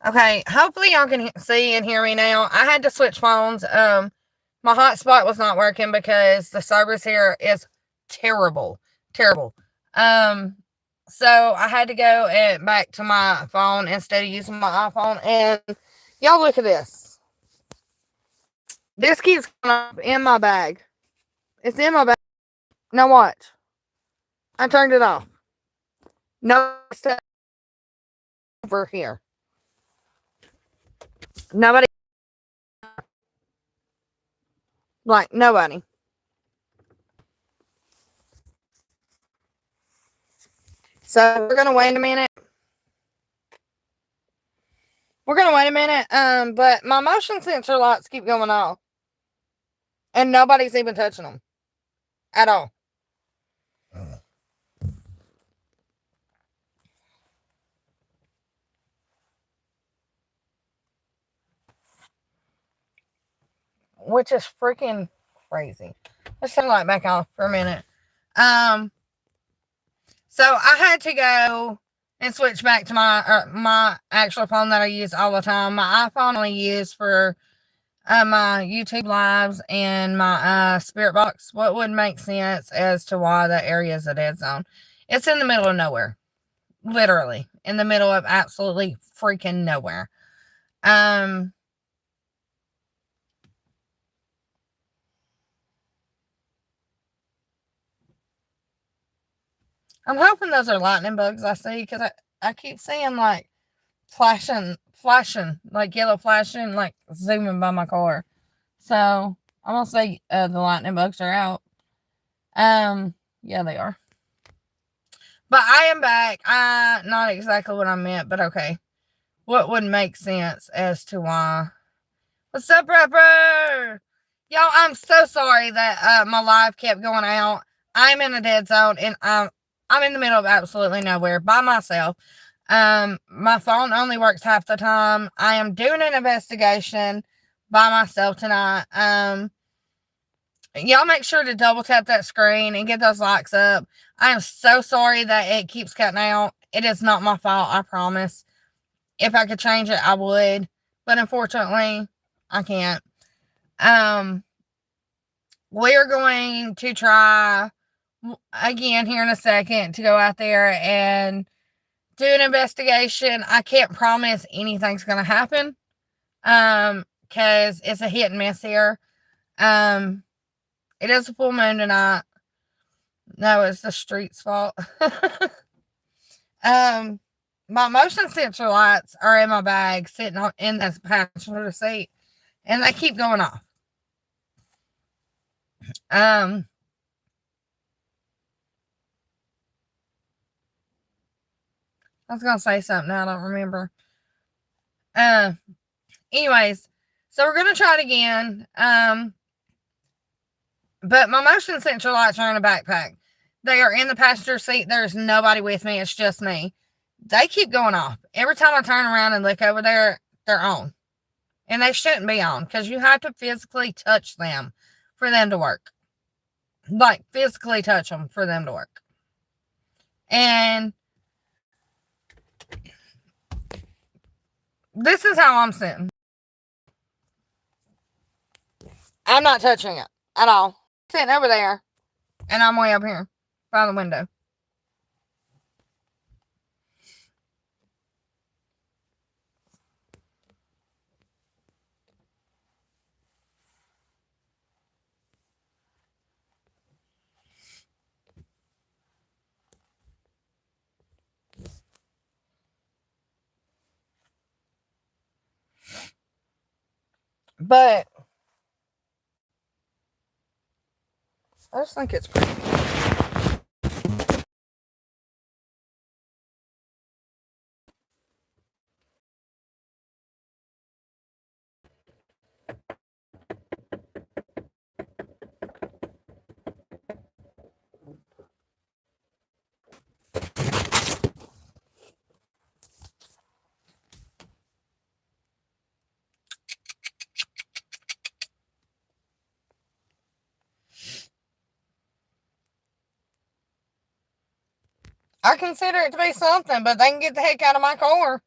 Okay, hopefully y'all can see and hear me now. I had to switch phones. My hotspot was not working because the service here is terrible, terrible. Um, so I had to go back to my phone instead of using my iPhone. And y'all look at this. This keeps going up in my bag. It's in my bag. Now watch. I turned it off. No stuff over here. Nobody. Like nobody. So we're gonna wait a minute. But my motion sensor lights keep going off. And nobody's even touching them. At all. Which is freaking crazy. Let's turn the light back off for a minute. So I had to go and switch back to my actual phone that I use all the time. My iPhone I only use for my YouTube lives and my spirit box. What would make sense as to why that area is a dead zone? It's in the middle of nowhere, literally in the middle of absolutely freaking nowhere. I'm hoping those are lightning bugs I see because I keep seeing like flashing, like yellow flashing, like zooming by my car. So I'm gonna say the lightning bugs are out. Yeah, they are. But I am back. Not exactly what I meant, but okay. What would make sense as to why? What's up, rapper? Y'all, I'm so sorry that my live kept going out. I'm in a dead zone, and I'm in the middle of absolutely nowhere by myself. My phone only works half the time. I am doing an investigation by myself tonight. Y'all make sure to double tap that screen and get those likes up. I am so sorry that it keeps cutting out. It is not my fault, I promise. If I could change it, I would. But unfortunately, I can't. We're going to try again here in a second to go out there and do an investigation. I can't promise anything's going to happen. Because it's a hit and miss here. It is a full moon tonight. No, it's the street's fault. My motion sensor lights are in my bag, sitting in the passenger seat, and they keep going off. I was gonna say something, I don't remember. Anyways, so we're gonna try it again. But my motion sensor lights are in a backpack. They are in the passenger seat. There's nobody with me. It's just me. They keep going off. Every time I turn around and look over there, they're on. And they shouldn't be on because you have to physically touch them for them to work. Like, physically touch them for them to work. And this is how I'm sitting. I'm not touching it at all. Sitting over there, and I'm way up here by the window. But I just think it's pretty. I consider it to be something, but they can get the heck out of my car.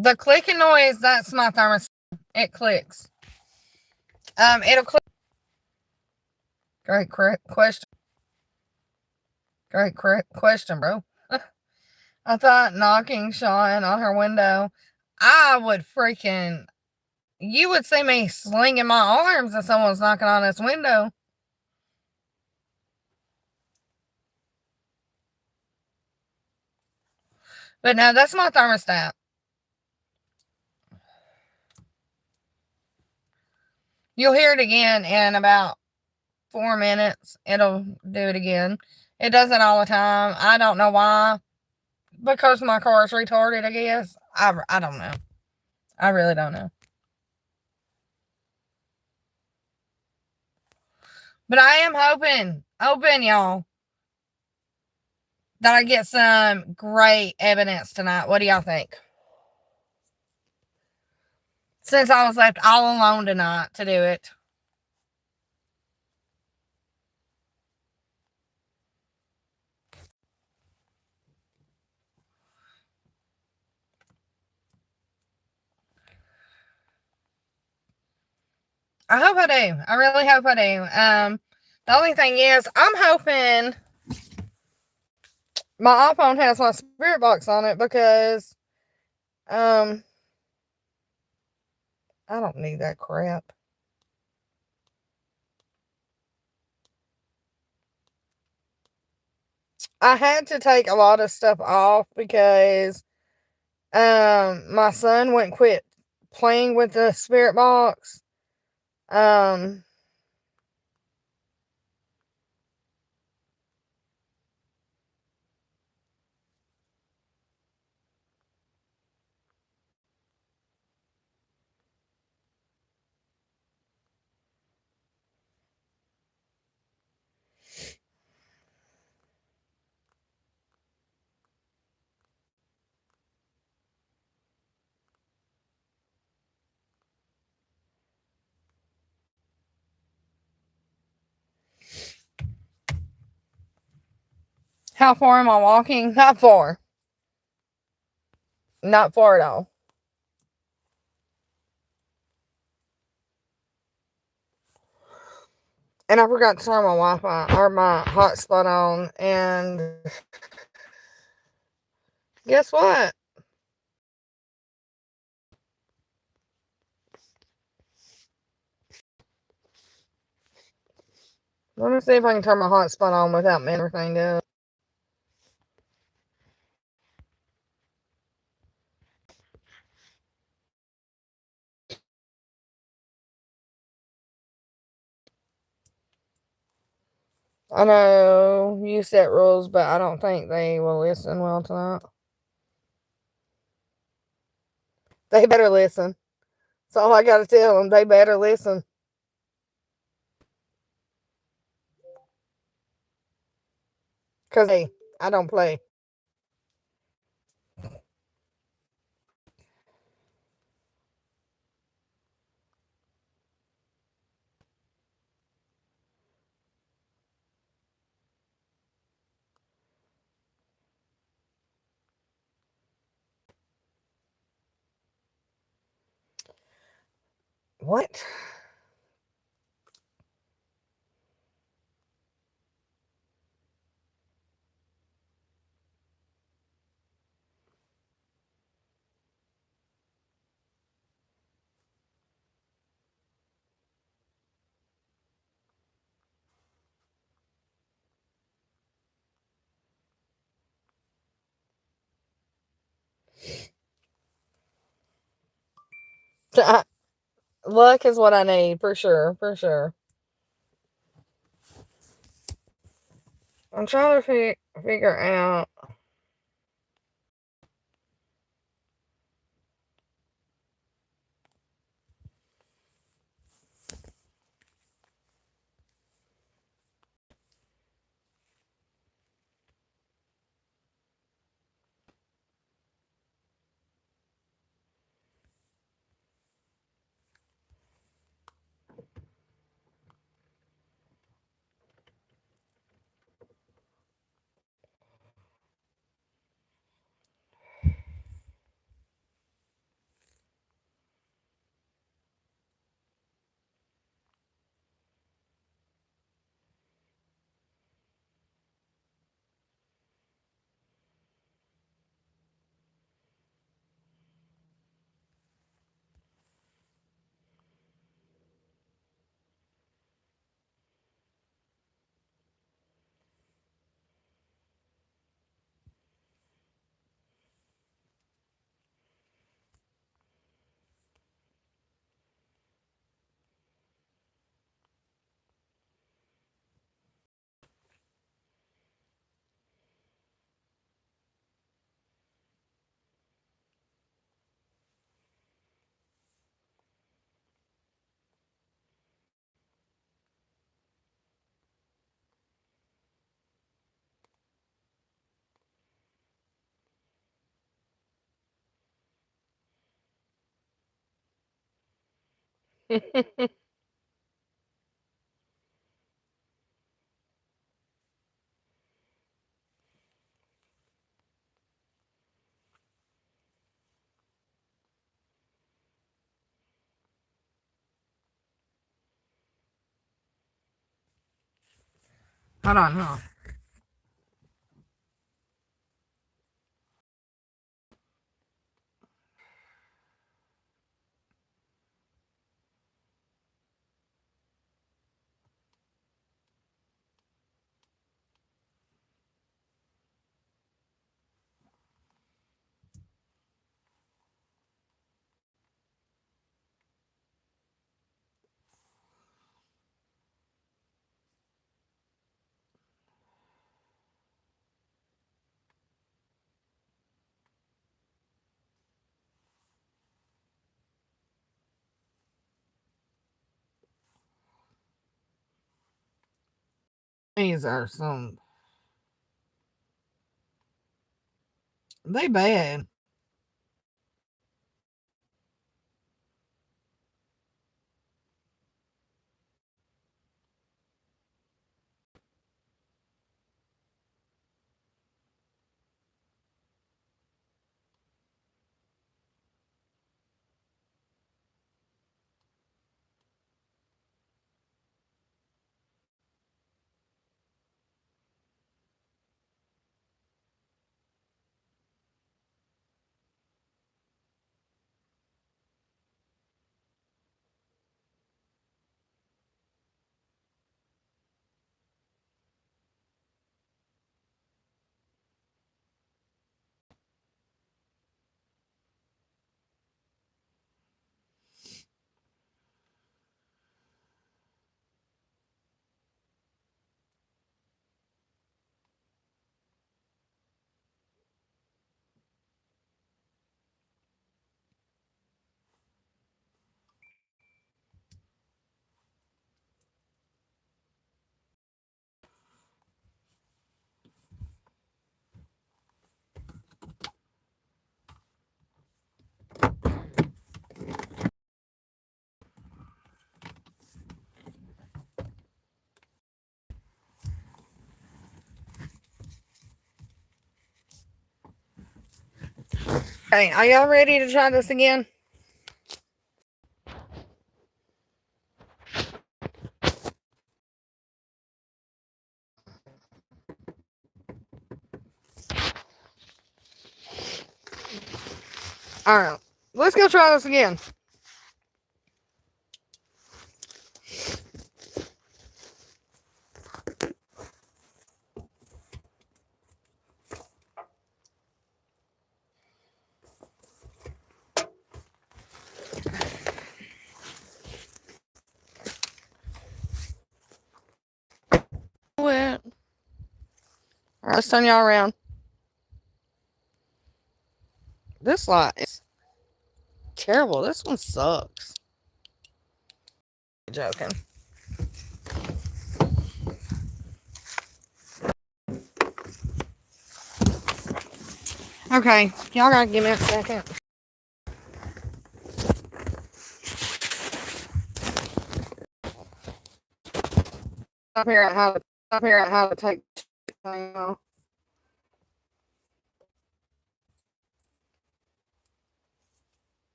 The clicking noise, that's my thermostat. It clicks. It'll click. Great question. Great question, bro. I thought knocking Sean on her window. I would freaking. You would see me slinging my arms if someone's knocking on this window. But no, that's my thermostat. You'll hear it again in about 4 minutes. It'll do it again. It does it all the time. I don't know why. Because my car is retarded, I guess. I don't know. I really don't know. But I am hoping, y'all, that I get some great evidence tonight. What do y'all think? Since I was left all alone tonight to do it. I hope I do. I really hope I do. The only thing is, I'm hoping my iPhone has my spirit box on it because, I don't need that crap. I had to take a lot of stuff off because, my son wouldn't quit playing with the spirit box. Um, how far am I walking? Not far. Not far at all. And I forgot to turn my Wi-Fi or my hotspot on. And guess what? Let me see if I can turn my hotspot on without me everything up. I know you set rules, but I don't think they will listen well tonight. They better listen. That's all I got to tell them. They better listen. Because, hey, I don't play. What? Luck is what I need, for sure, for sure. I'm trying to figure out. Hold on, hold on. These are some. They bad. Okay, are y'all ready to try this again? Alright, let's go try this again. Alright, let's turn y'all around. This light is terrible. This one sucks. Joking. Okay, y'all gotta give me a second. Figure out how to take this thing off.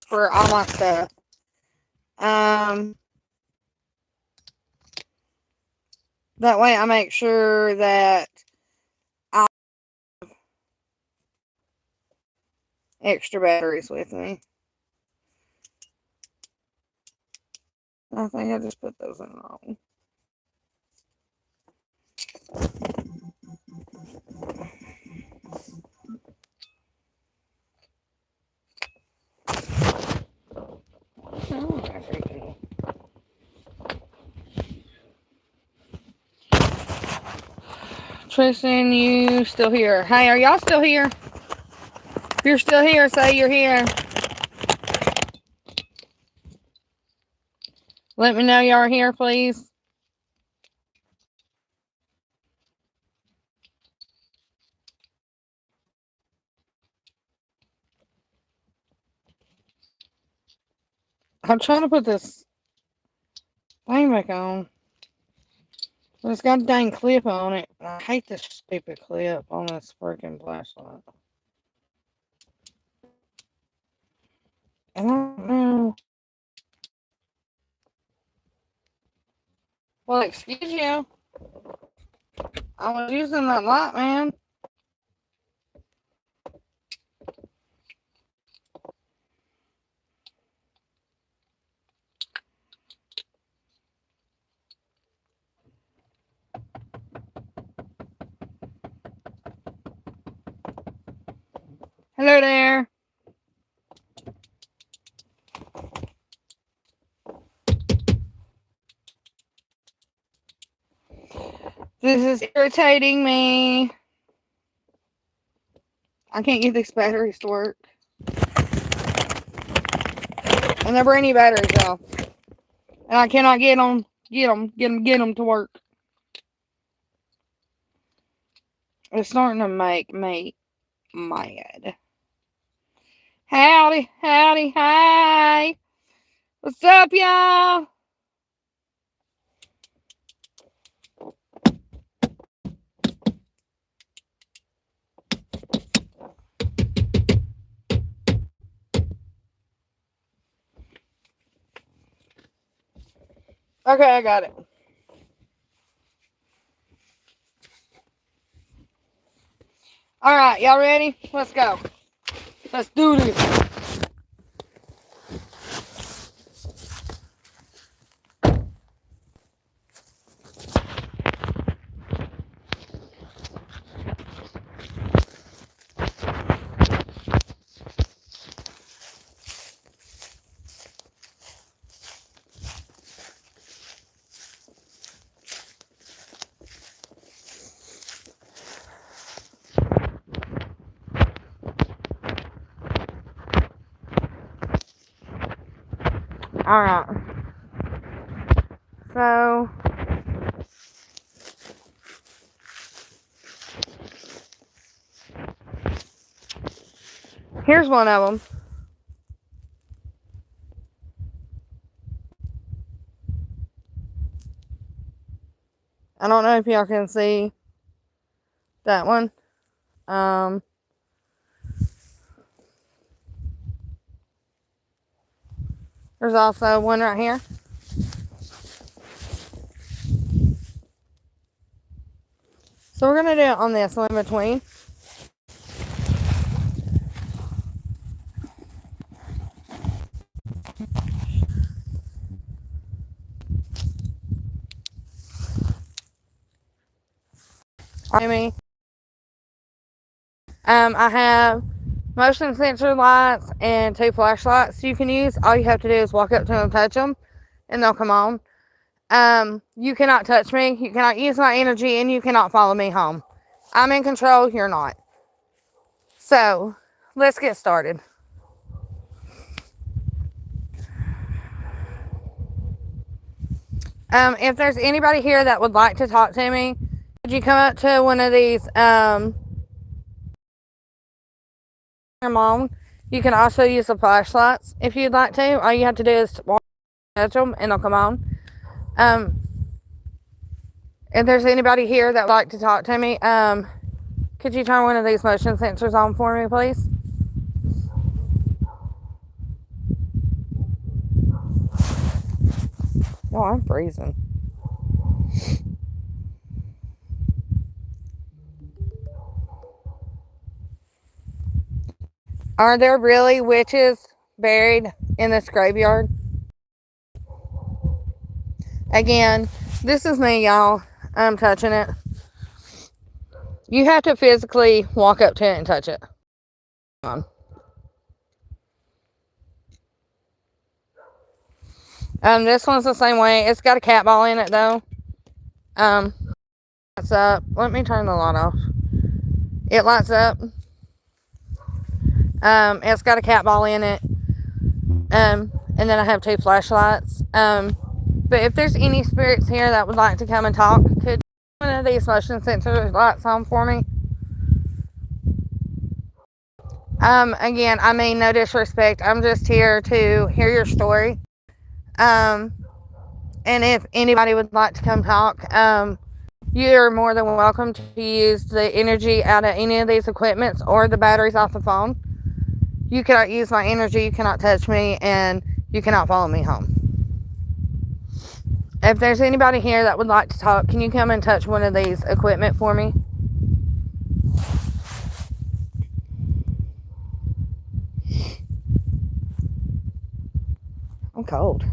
For all my stuff. That way I make sure that I have extra batteries with me. I think I just put those in wrong. Tristan, you still here? Hey, are y'all still here? you're still here, say you're here. Let me know y'all are here, please. I'm trying to put this thing back on. But it's got a dang clip on it. I hate this stupid clip on this freaking flashlight. I don't know. Well, excuse you. I was using that light, man. Hello there. This is irritating me. I can't get these batteries to work. And they're brand new batteries, y'all. And I cannot get them to work. It's starting to make me mad. Howdy, howdy, hi. What's up, y'all? Okay, I got it. Alright, y'all ready? Let's go. Let's do this. Alright. So, here's one of them. I don't know if y'all can see that one. There's also one right here. So we're going to do it on this one in between. I have motion sensor lights and 2 flashlights you can use. All you have to do is walk up to them and touch them, and they'll come on. You cannot touch me, you cannot use my energy, and you cannot follow me home. I'm in control, you're not. So, let's get started. If there's anybody here that would like to talk to me, could you come up to one of these, on? You can also use the flashlights if you'd like to. All you have to do is walk, touch them, and they'll come on. If there's anybody here that would like to talk to me, could you turn one of these motion sensors on for me, please? Oh, I'm freezing. Are there really witches buried in this graveyard? Again, this is me, y'all. I'm touching it. You have to physically walk up to it and touch it. Come on. This one's the same way. It's got a cat ball in it, though. Lights up. Let me turn the light off. It lights up. It's got a cat ball in it. And then I have 2 flashlights. But if there's any spirits here that would like to come and talk, could one of these motion sensor lights on for me? Again, I mean, no disrespect. I'm just here to hear your story. And if anybody would like to come talk, you're more than welcome to use the energy out of any of these equipments or the batteries off the phone. You cannot use my energy, you cannot touch me, and you cannot follow me home. If there's anybody here that would like to talk, can you come and touch one of these equipment for me? I'm cold.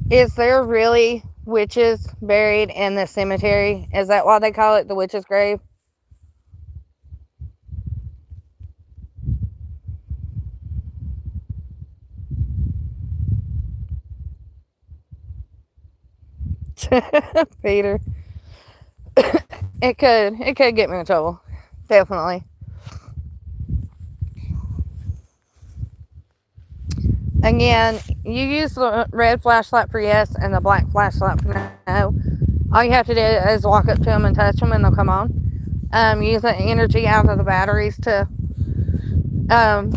Is there really witches buried in the cemetery? Is that why they call it the witch's grave? Peter. It could get me in trouble. Definitely. Again, you use the red flashlight for yes and the black flashlight for no. All you have to do is walk up to them and touch them and they'll come on. Use the energy out of the batteries to turn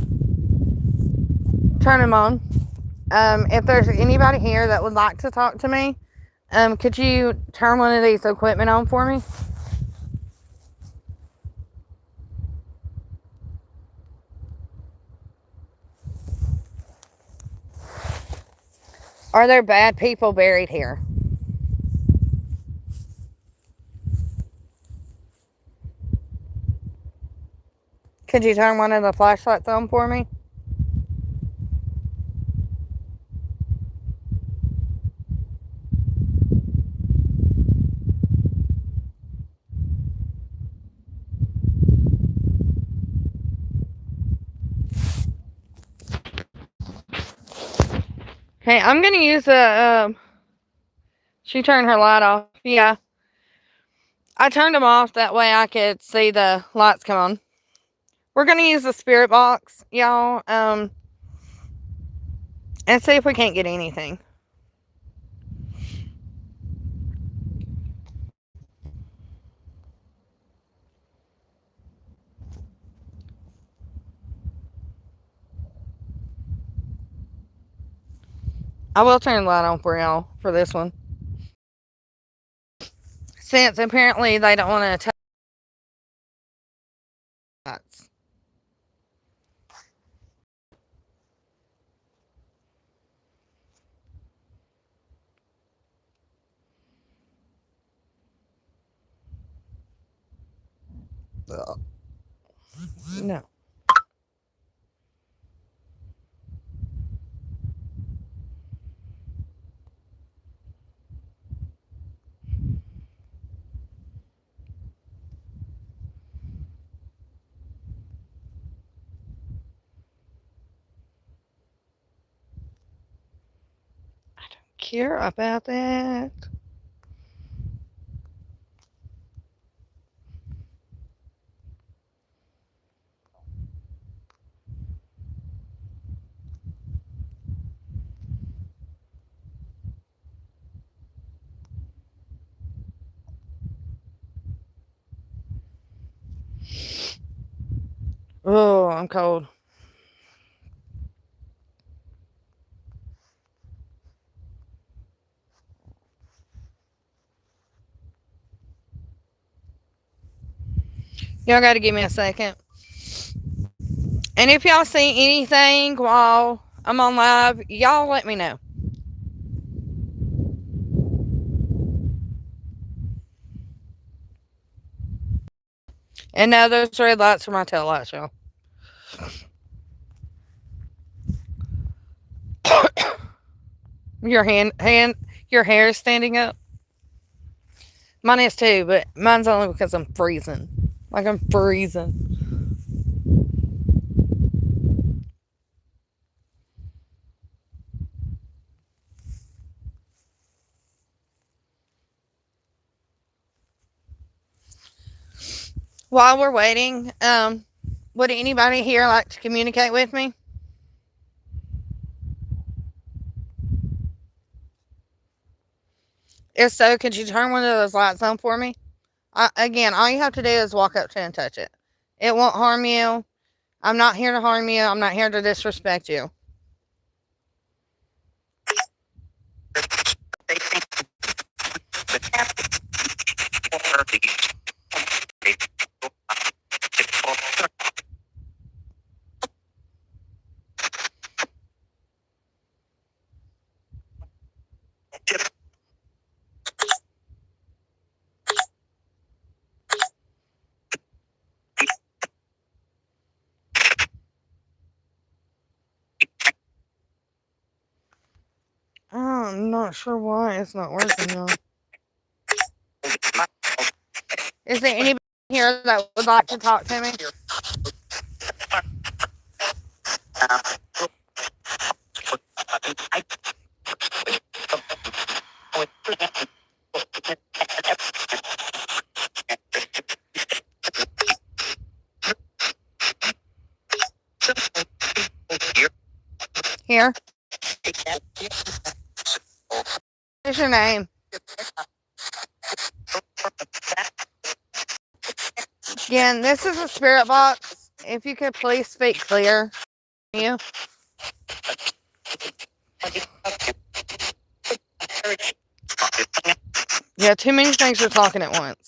them on. If there's anybody here that would like to talk to me, could you turn one of these equipment on for me? Are there bad people buried here? Could you turn one of the flashlights on for me? Okay, I'm gonna use a. She turned her light off. Yeah, I turned them off that way I could see the lights come on. We're gonna use the spirit box, y'all, and see if we can't get anything. I will turn the light on for y'all for this one. Since apparently they don't want to touch lights. No. I don't care about that. Oh, I'm cold. Y'all gotta give me a second. And if y'all see anything while I'm on live, y'all let me know. And now those red lights are my tail lights, y'all. Your your hair is standing up. Mine is too, but mine's only because I'm freezing. Like I'm freezing. While we're waiting, would anybody here like to communicate with me? If so, could you turn one of those lights on for me? Again, all you have to do is walk up to and touch it. It won't harm you. I'm not here to harm you. I'm not here to disrespect you. I'm not sure why it's not working though. Is there anybody here that would like to talk to me? Here? What's your name? Again, this is a spirit box. If you could please speak clear. You? Yeah, too many things are talking at once.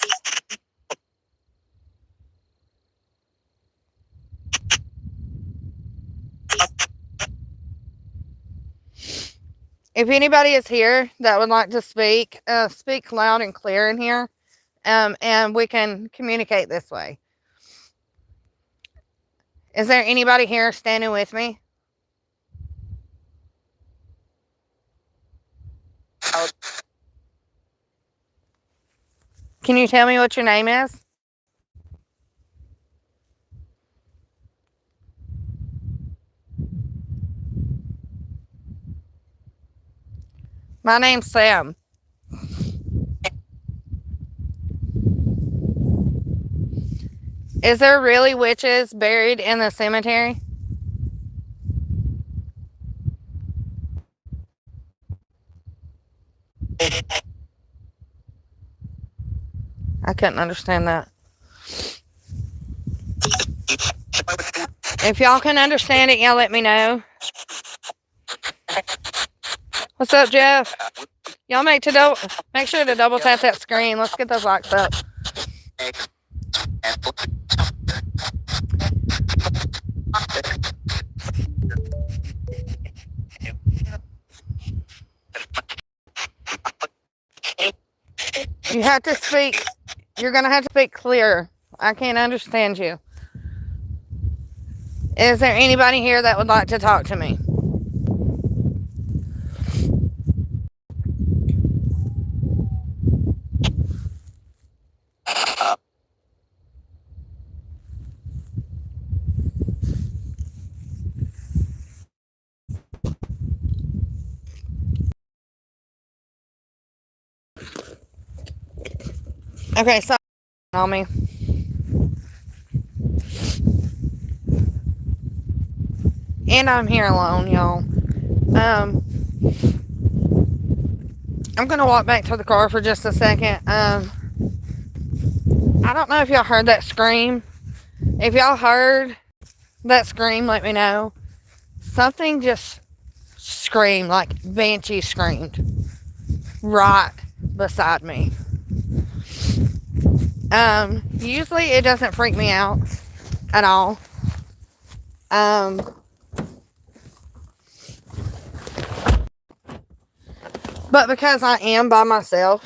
If anybody is here that would like to speak, speak loud and clear in here, and we can communicate this way. Is there anybody here standing with me? Can you tell me what your name is? My name's Sam. Is there really witches buried in the cemetery? I couldn't understand that. If y'all can understand it, y'all let me know. What's up, Jeff? Y'all make sure to double tap that screen. Let's get those likes up. You have to speak. You're going to have to speak clear. I can't understand you. Is there anybody here that would like to talk to me? Okay, so on me. And I'm here alone, y'all. I'm gonna walk back to the car for just a second. I don't know if y'all heard that scream. If y'all heard that scream, let me know. Something just screamed, like Banshee screamed, right beside me. Usually it doesn't freak me out at all. But because I am by myself,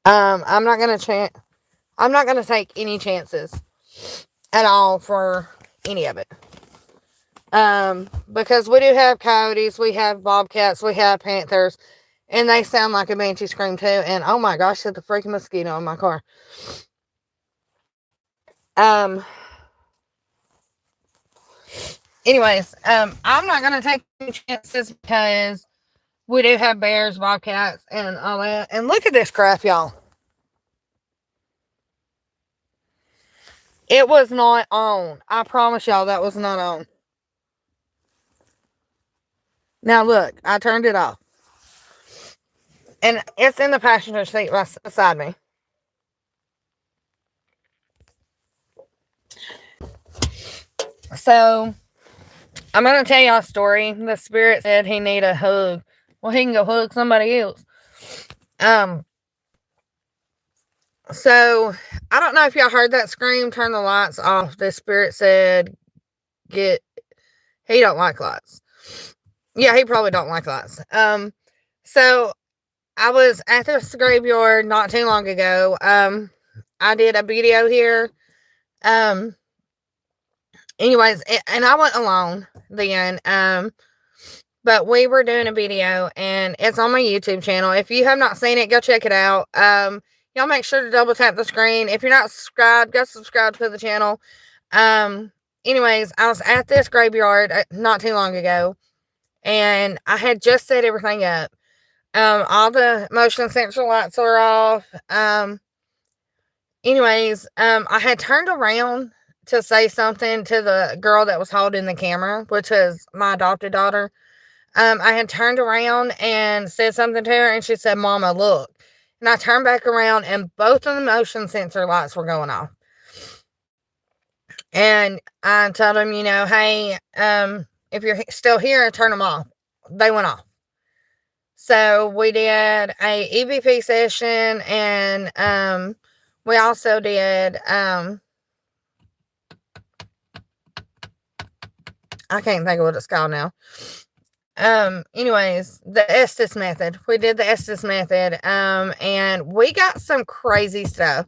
I'm not gonna take any chances at all for any of it. Because we do have coyotes, we have bobcats, we have panthers, and they sound like a banshee scream too. And oh my gosh, there's a freaking mosquito in my car. Anyways, I'm not gonna take any chances because we do have bears, bobcats, and all that. And look at this crap, y'all. It was not on. I promise y'all that was not on. Now look, I turned it off. And it's in the passenger seat right beside me. So, I'm going to tell y'all a story. The spirit said he need a hug. Well, he can go hug somebody else. So, I don't know if y'all heard that scream, turn the lights off. The spirit said, he don't like lights. Yeah, he probably don't like lights. So, I was at this graveyard not too long ago. I did a video here. Anyways, and I went alone then. But we were doing a video, and it's on my YouTube channel. If you have not seen it, go check it out. Y'all make sure to double tap the screen. If you're not subscribed, go subscribe to the channel. Anyways, I was at this graveyard not too long ago, and I had just set everything up. All the motion sensor lights are off. Anyways, I had turned around to say something to the girl that was holding the camera, which is my adopted daughter. I had turned around and said something to her, and she said, "Mama, look." And I turned back around, and both of the motion sensor lights were going off. And I told them, hey, if you're still here, turn them off. They went off. So we did a EVP session, and we also did I can't think of what it's called now. Anyways, the Estes method. We did the Estes method, and we got some crazy stuff.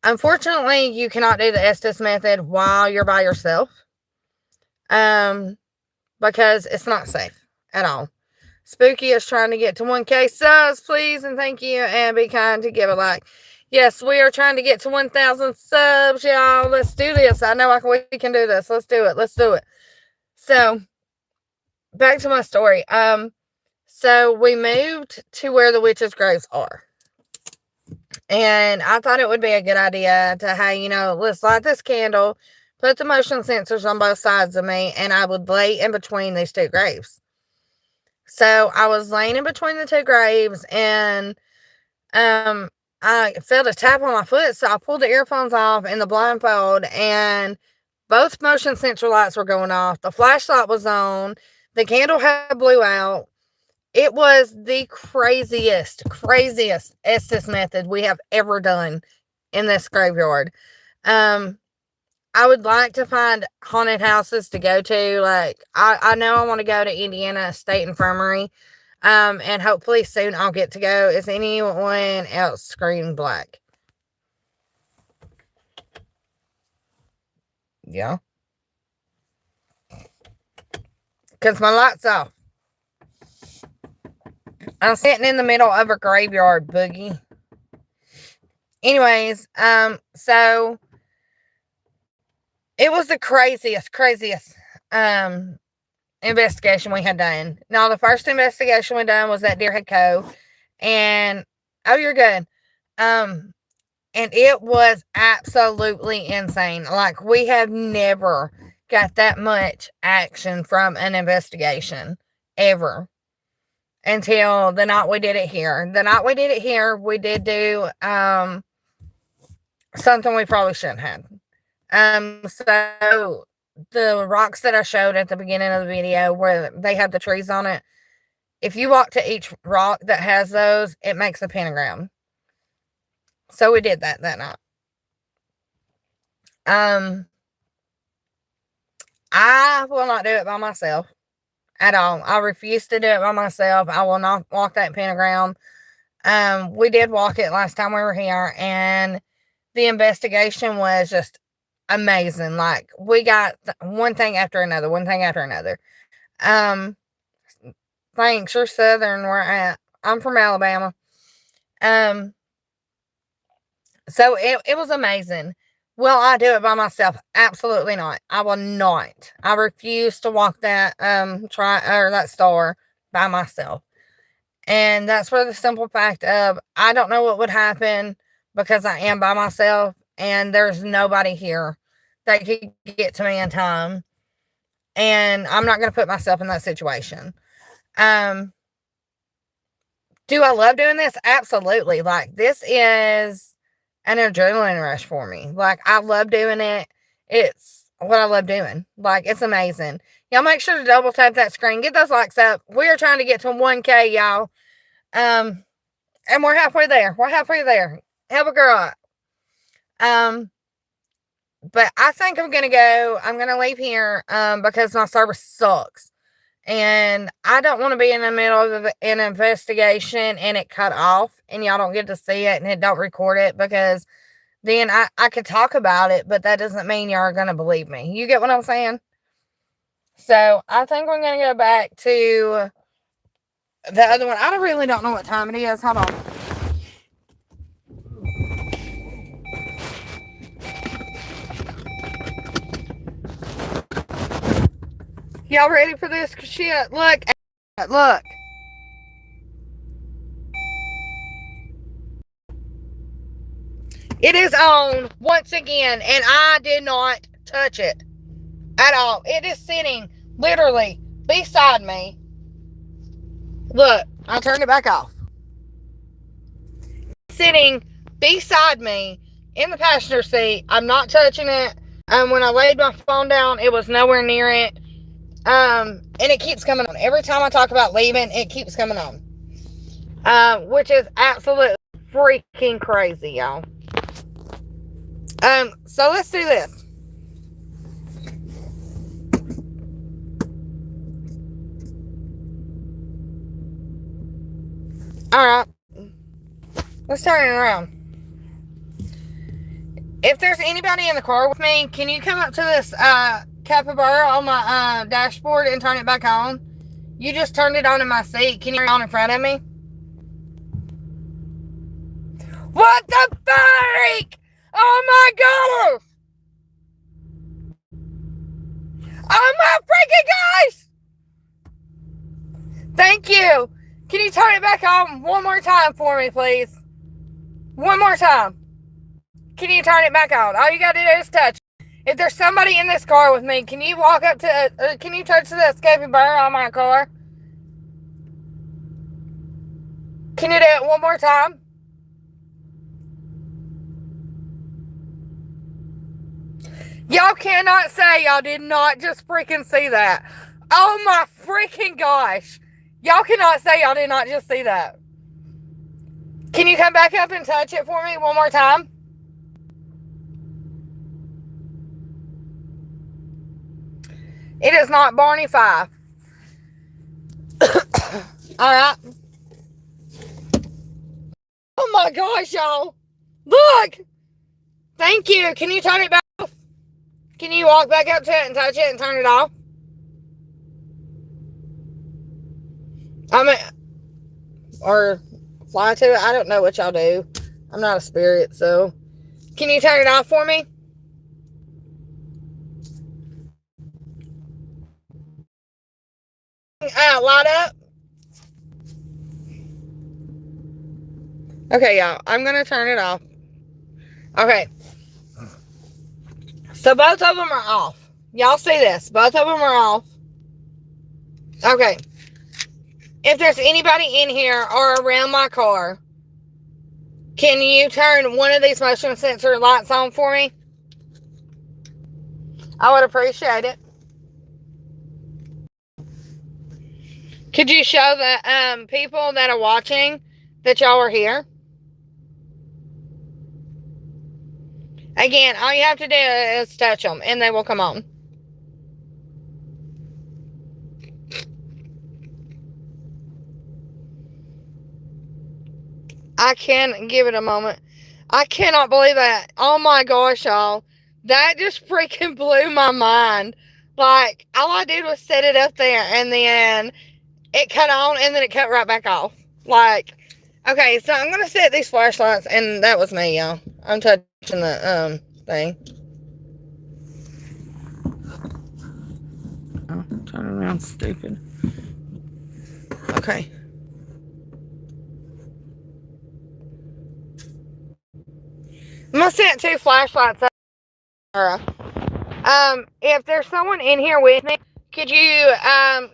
Unfortunately, you cannot do the Estes method while you're by yourself, because it's not safe at all. Spooky is trying to get to 1K subs, please, and thank you, and be kind to give a like. Yes, we are trying to get to 1,000 subs, y'all. Let's do this. I know we can do this. Let's do it. So, back to my story. So we moved to where the witches' graves are. And I thought it would be a good idea to, hey, let's light this candle, put the motion sensors on both sides of me, and I would lay in between these two graves. So I was laying in between the two graves, and I felt a tap on my foot, so I pulled the earphones off and the blindfold, and both motion sensor lights were going off. The flashlight was on. The candle had blew out. It was the craziest Estes method we have ever done in this graveyard. I would like to find haunted houses to go to. Like, I know I want to go to Indiana State Infirmary. And hopefully soon I'll get to go. Is anyone else screaming black? Yeah. Because my light's off. I'm sitting in the middle of a graveyard, Boogie. Anyways, so it was the craziest investigation we had done. Now, the first investigation we done was at Deerhead Cove, and you're good. And it was absolutely insane. Like, we have never got that much action from an investigation ever until the night we did it here. The night we did it here, we did do something we probably shouldn't have. So the rocks that I showed at the beginning of the video where they have the trees on it, if you walk to each rock that has those, it makes a pentagram. So we did that night. I will not do it by myself at all. I refuse to do it by myself. I will not walk that pentagram. We did walk it last time we were here, and the investigation was just amazing. Like, we got one thing after another. Thanks, you're Southern where I'm from Alabama. So it was amazing. Will I do it by myself? Absolutely not. I will not. I refuse to walk that that star by myself. And that's for the simple fact of I don't know what would happen because I am by myself. and there's nobody here that could get to me in time. And I'm not going to put myself in that situation. Do I love doing this? Absolutely. Like, this is an adrenaline rush for me. Like, I love doing it. It's what I love doing. Like, it's amazing. Y'all make sure to double tap that screen. Get those likes up. We are trying to get to 1K, y'all. And we're halfway there. We're halfway there. Help a girl out. But I think I'm going to leave here, because my service sucks. And I don't want to be in the middle of an investigation and it cut off and y'all don't get to see it and it don't record it, because then I could talk about it, but that doesn't mean y'all are going to believe me. You get what I'm saying? So I think we're going to go back to the other one. I really don't know what time it is. Hold on. Y'all ready for this shit? Look. It is on once again, and I did not touch it at all. It is sitting literally beside me. Look, I turned it back off. Sitting beside me in the passenger seat. I'm not touching it. When I laid my phone down, it was nowhere near it. And it keeps coming on. Every time I talk about leaving, it keeps coming on. Which is absolutely freaking crazy, y'all. So let's do this. Alright. Let's turn it around. If there's anybody in the car with me, can you come up to this capybara on my dashboard and turn it back on? You just turned it on in my seat. Can you turn it on in front of me? What the freak? Oh my god! Oh my freaking gosh! Thank you. Can you turn it back on one more time for me, please? One more time. Can you turn it back on? All you gotta do is touch. If there's somebody in this car with me, can you walk up to, can you touch the escaping bar on my car? Can you do it one more time? Y'all cannot say y'all did not just freaking see that. Oh my freaking gosh. Y'all cannot say y'all did not just see that. Can you come back up and touch it for me one more time? It is not Barney 5. Alright. Oh my gosh, y'all. Look. Thank you. Can you turn it back off? Can you walk back up to it and touch it and turn it off? Or fly to it. I don't know what y'all do. I'm not a spirit, so. Can you turn it off for me? Light up. Okay, y'all. I'm going to turn it off. Okay. So both of them are off. Y'all see this? Both of them are off. Okay. If there's anybody in here or around my car, can you turn one of these motion sensor lights on for me? I would appreciate it. Could you show the people that are watching that y'all are here? Again, all you have to do is touch them and they will come on. I can give it a moment. I cannot believe that. Oh my gosh, y'all. That just freaking blew my mind. Like, all I did was set it up there and then it cut on and then it cut right back off. Like, okay, so I'm going to set these flashlights, and that was me, y'all. I'm touching the thing. Oh, turn around, stupid. Okay. I'm gonna set 2 flashlights up. If there's someone in here with me, could you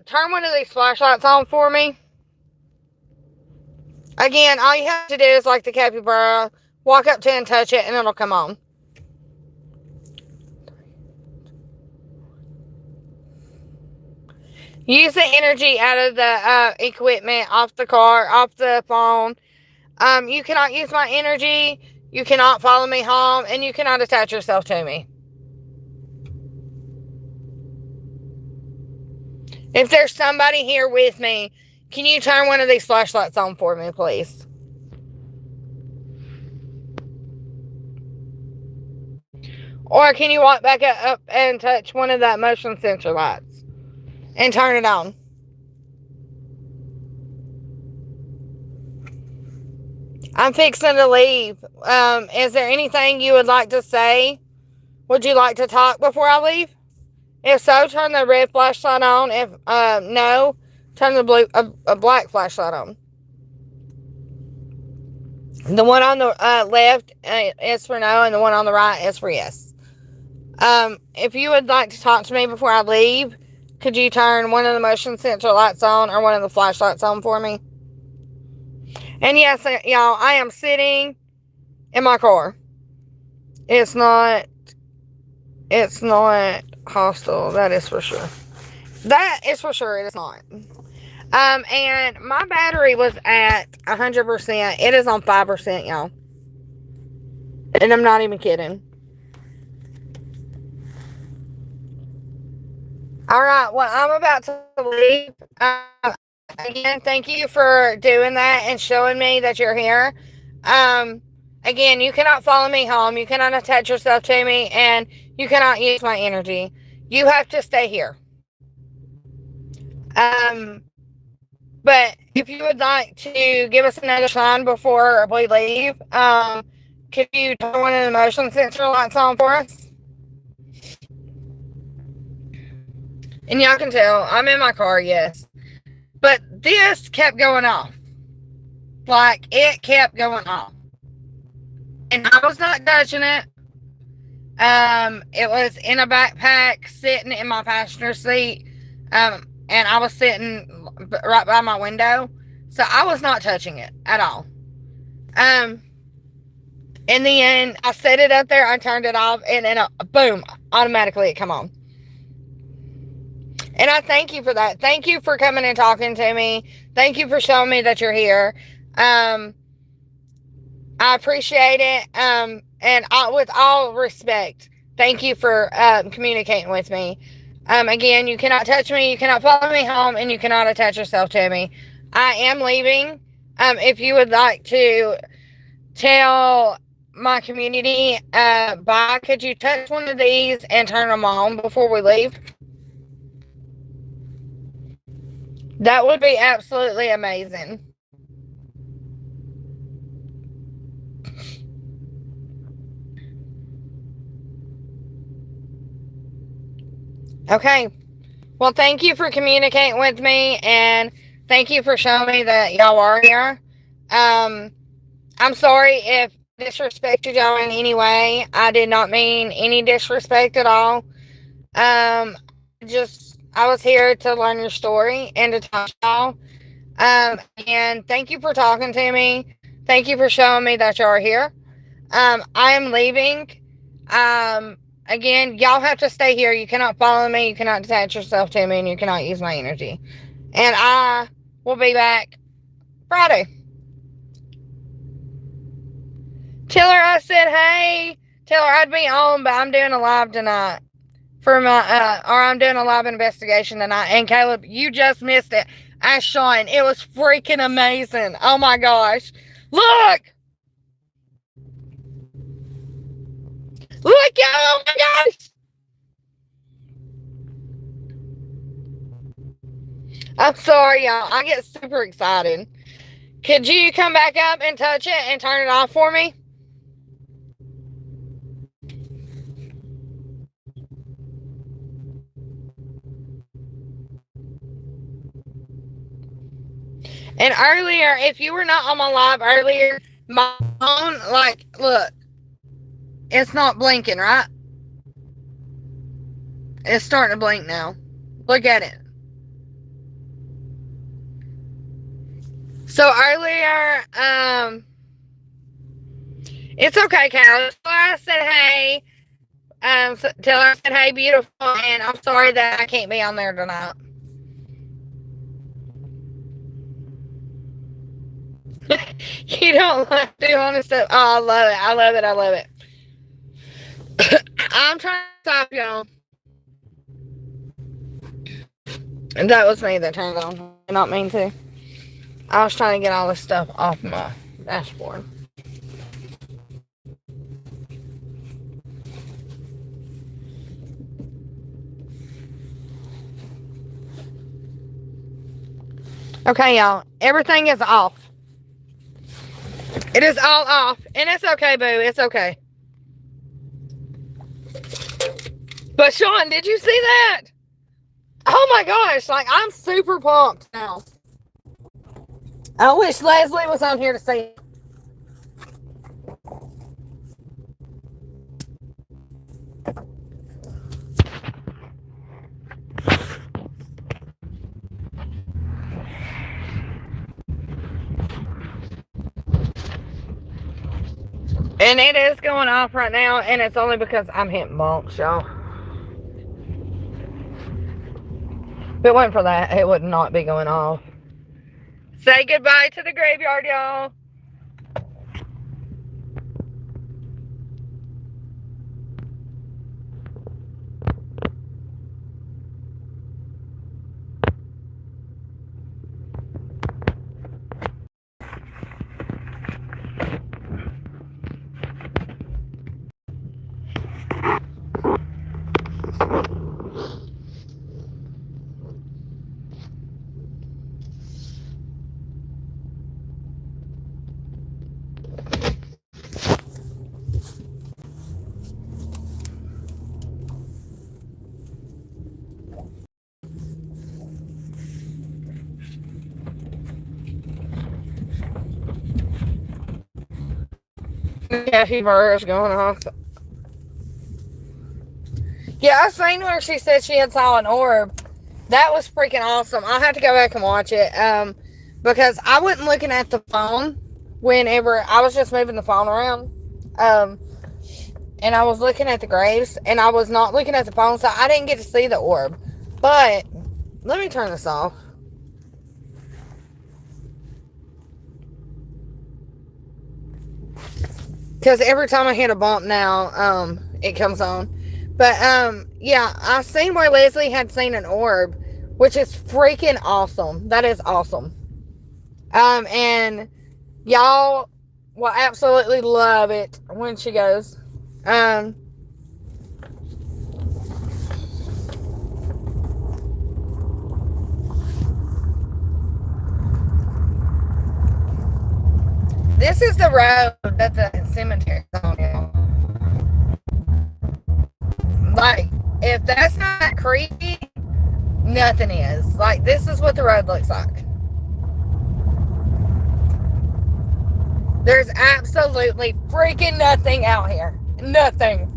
turn one of these flashlights on for me? Again, all you have to do is like the capybara, walk up to it and touch it, and it'll come on. Use the energy out of the equipment, off the car, off the phone. You cannot use my energy. You cannot follow me home, and you cannot attach yourself to me. If there's somebody here with me, can you turn one of these flashlights on for me, please? Or can you walk back up and touch one of that motion sensor lights and turn it on? I'm fixing to leave. Is there anything you would like to say? Would you like to talk before I leave? If so, turn the red flashlight on. If no, turn the black flashlight on. The one on the left is for no, and the one on the right is for yes. If you would like to talk to me before I leave, could you turn one of the motion sensor lights on or one of the flashlights on for me? And yes, y'all, I am sitting in my car. It's not hostile. That is for sure. That is for sure. It is not. And my battery was at 100%. It is on 5%, y'all. And I'm not even kidding. Alright, well, I'm about to leave. Again, thank you for doing that and showing me that you're here. Again, you cannot follow me home. You cannot attach yourself to me. And you cannot use my energy. You have to stay here. But if you would like to give us another sign before we leave, could you turn one of the motion sensor lights on for us? And y'all can tell, I'm in my car, yes. But this kept going off. Like, it kept going off. And I was not touching it. It was in a backpack, sitting in my passenger seat. And I was sitting right by my window. So I was not touching it at all. In the end, I set it up there, I turned it off, and then boom, automatically it come on. And I thank you for that. Thank you for coming and talking to me. Thank you for showing me that you're here. I appreciate it. And with all respect, thank you for communicating with me. Again, you cannot touch me, you cannot follow me home, and you cannot attach yourself to me. I am leaving. If you would like to tell my community bye, could you touch one of these and turn them on before we leave? That would be absolutely amazing. Okay. Well, thank you for communicating with me, and thank you for showing me that y'all are here. I'm sorry if I disrespected y'all in any way. I did not mean any disrespect at all. I was here to learn your story and to talk to y'all. And thank you for talking to me. Thank you for showing me that y'all are here. I am leaving. Again, y'all have to stay here. You cannot follow me. You cannot attach yourself to me, and you cannot use my energy. And I will be back Friday. Tell her I said, hey. Tell her I'd be on, but I'm doing a live tonight. I'm doing a live investigation tonight. And Caleb, you just missed it. I shone. It was freaking amazing. Oh my gosh. Look! Look, y'all! Oh my gosh! I'm sorry, y'all. I get super excited. Could you come back up and touch it and turn it off for me? And earlier, if you were not on my live earlier, my phone, like, look, It's not blinking, right? It's starting to blink now. Look at it. So earlier, it's okay, Carol. I said hey. Tell her I said hey, beautiful, and I'm sorry that I can't be on there tonight. You don't like doing this stuff. Oh, I love it. I love it. I love it. I'm trying to stop y'all. And that was me that turned on. I did not mean to. I was trying to get all this stuff off my dashboard. Okay, y'all. Everything is off. It is all off. And it's okay, boo. It's okay. But Sean, did you see that? Oh my gosh. Like, I'm super pumped now. I wish Leslie was on here to see it. And it is going off right now, and it's only because I'm hitting bumps, y'all. If it wasn't for that, it would not be going off. Say goodbye to the graveyard, y'all. Yeah, fever's going off. Yeah, I seen where she said she had saw an orb. That was freaking awesome. I'll have to go back and watch it. Because I wasn't looking at the phone whenever I was just moving the phone around. And I was looking at the graves, and I was not looking at the phone, so I didn't get to see the orb. But let me turn this off. Because every time I hit a bump now, it comes on. But, yeah, I seen where Leslie had seen an orb, which is freaking awesome. That is awesome. And y'all will absolutely love it when she goes. This is the road that the cemetery is on, y'all. Like, if that's not creepy, nothing is. Like, this is what the road looks like. There's absolutely freaking nothing out here. Nothing.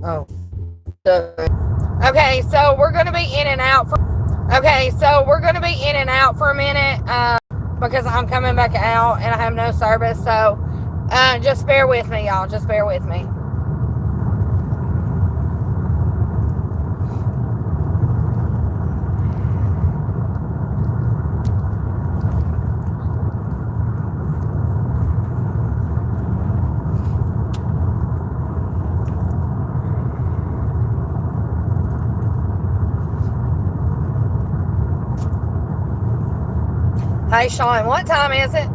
Oh. Okay, so we're going to be in and out for a minute because I'm coming back out and I have no service. So just bear with me, y'all. Just bear with me. Hey, Sean, what time is it?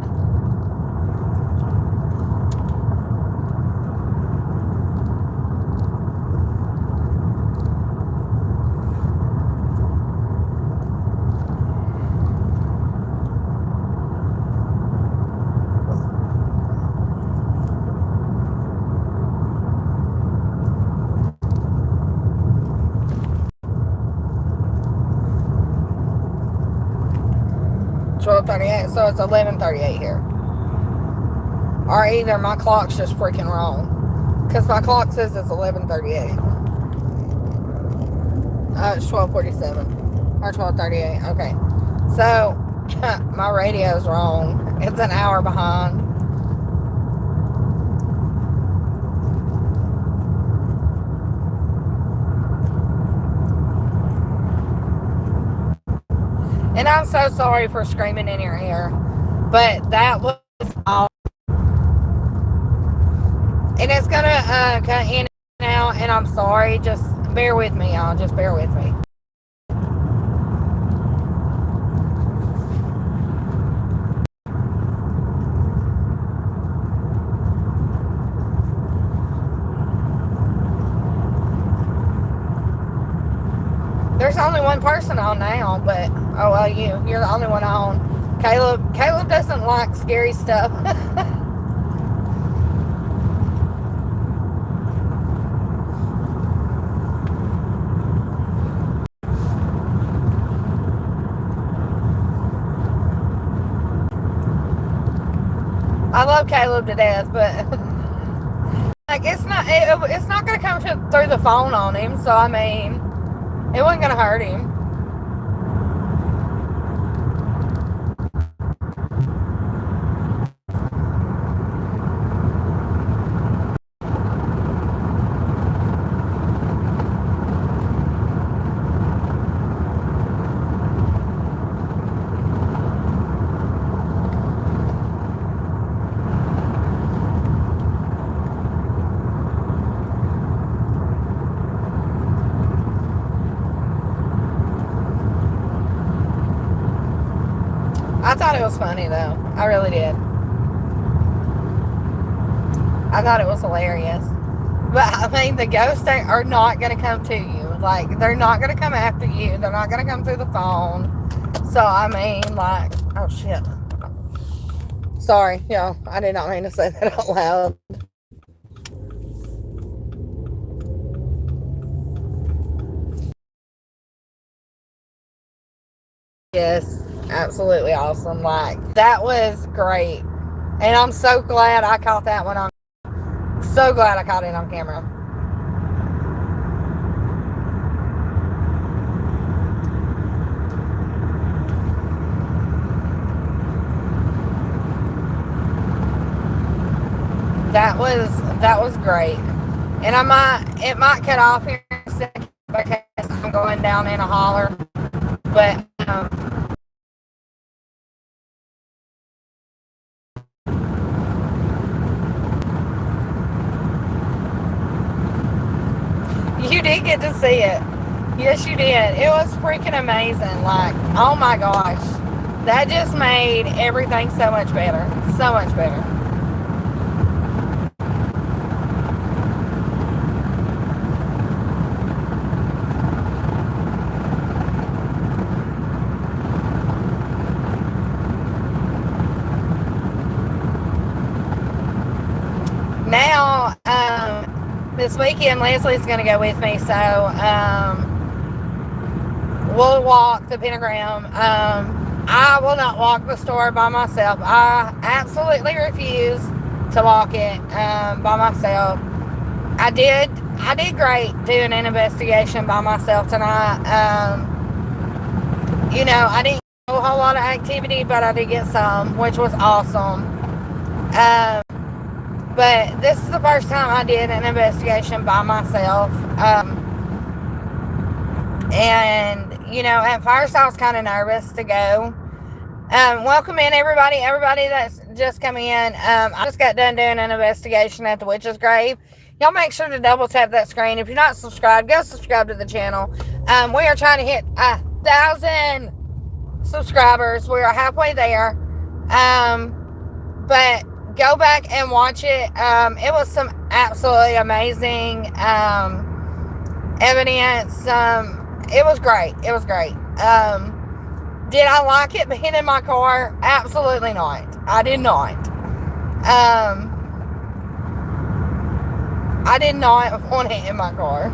12:38, so it's 11:38 here. Or either my clock's just freaking wrong. Because my clock says it's 11:38. It's 12:47. Or 12:38. Okay. So, my radio's wrong. It's an hour behind. And I'm so sorry for screaming in your ear. But that was awesome. And it's going to cut in and out. And I'm sorry. Just bear with me, y'all. Just bear with me. There's only one person on now, but oh well, you're the only one on. Caleb doesn't like scary stuff. I love Caleb to death, but like it's not gonna come through the phone on him. So I mean, it wasn't gonna hurt him. I thought it was funny though. I really did. I thought it was hilarious. But I mean, the ghosts are not going to come to you. Like, they're not going to come after you. They're not going to come through the phone. So, I mean, like, oh shit. Sorry, y'all. I did not mean to say that out loud. Yes, absolutely awesome. Like, that was great. And I'm so glad I caught that one on. So glad I caught it on camera. That was great. And it might cut off here in a second because I'm going down in a holler. But you did get to see it. Yes, you did. It was freaking amazing. Like, oh my gosh. That just made everything so much better. So much better. Now, this weekend, Leslie's going to go with me, so we'll walk the pentagram. I will not walk the store by myself. I absolutely refuse to walk it by myself. I did great doing an investigation by myself tonight. You know, I didn't get a whole lot of activity, but I did get some, which was awesome. But this is the first time I did an investigation by myself. And, you know, at first I was kind of nervous to go. Welcome in, everybody that's just come in. I just got done doing an investigation at the witch's grave. Y'all make sure to double tap that screen. If you're not subscribed, go subscribe to the channel. We are trying to hit 1,000 subscribers. We are halfway there. But go back and watch it. It was some absolutely amazing evidence. It was great. It was great. Did I like it being in my car? Absolutely not. I did not. I did not want it in my car.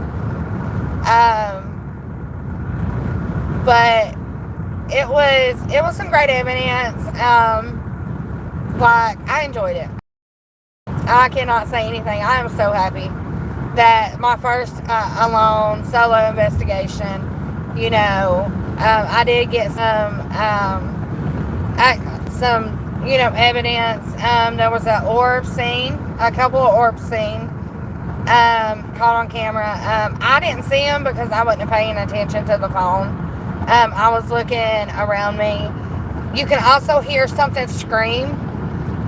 But it was some great evidence. Like, I enjoyed it. I cannot say anything. I am so happy that my first alone solo investigation, you know, I did get some evidence. There was a couple of orbs seen, caught on camera. I didn't see them because I wasn't paying attention to the phone. I was looking around me. You can also hear something scream,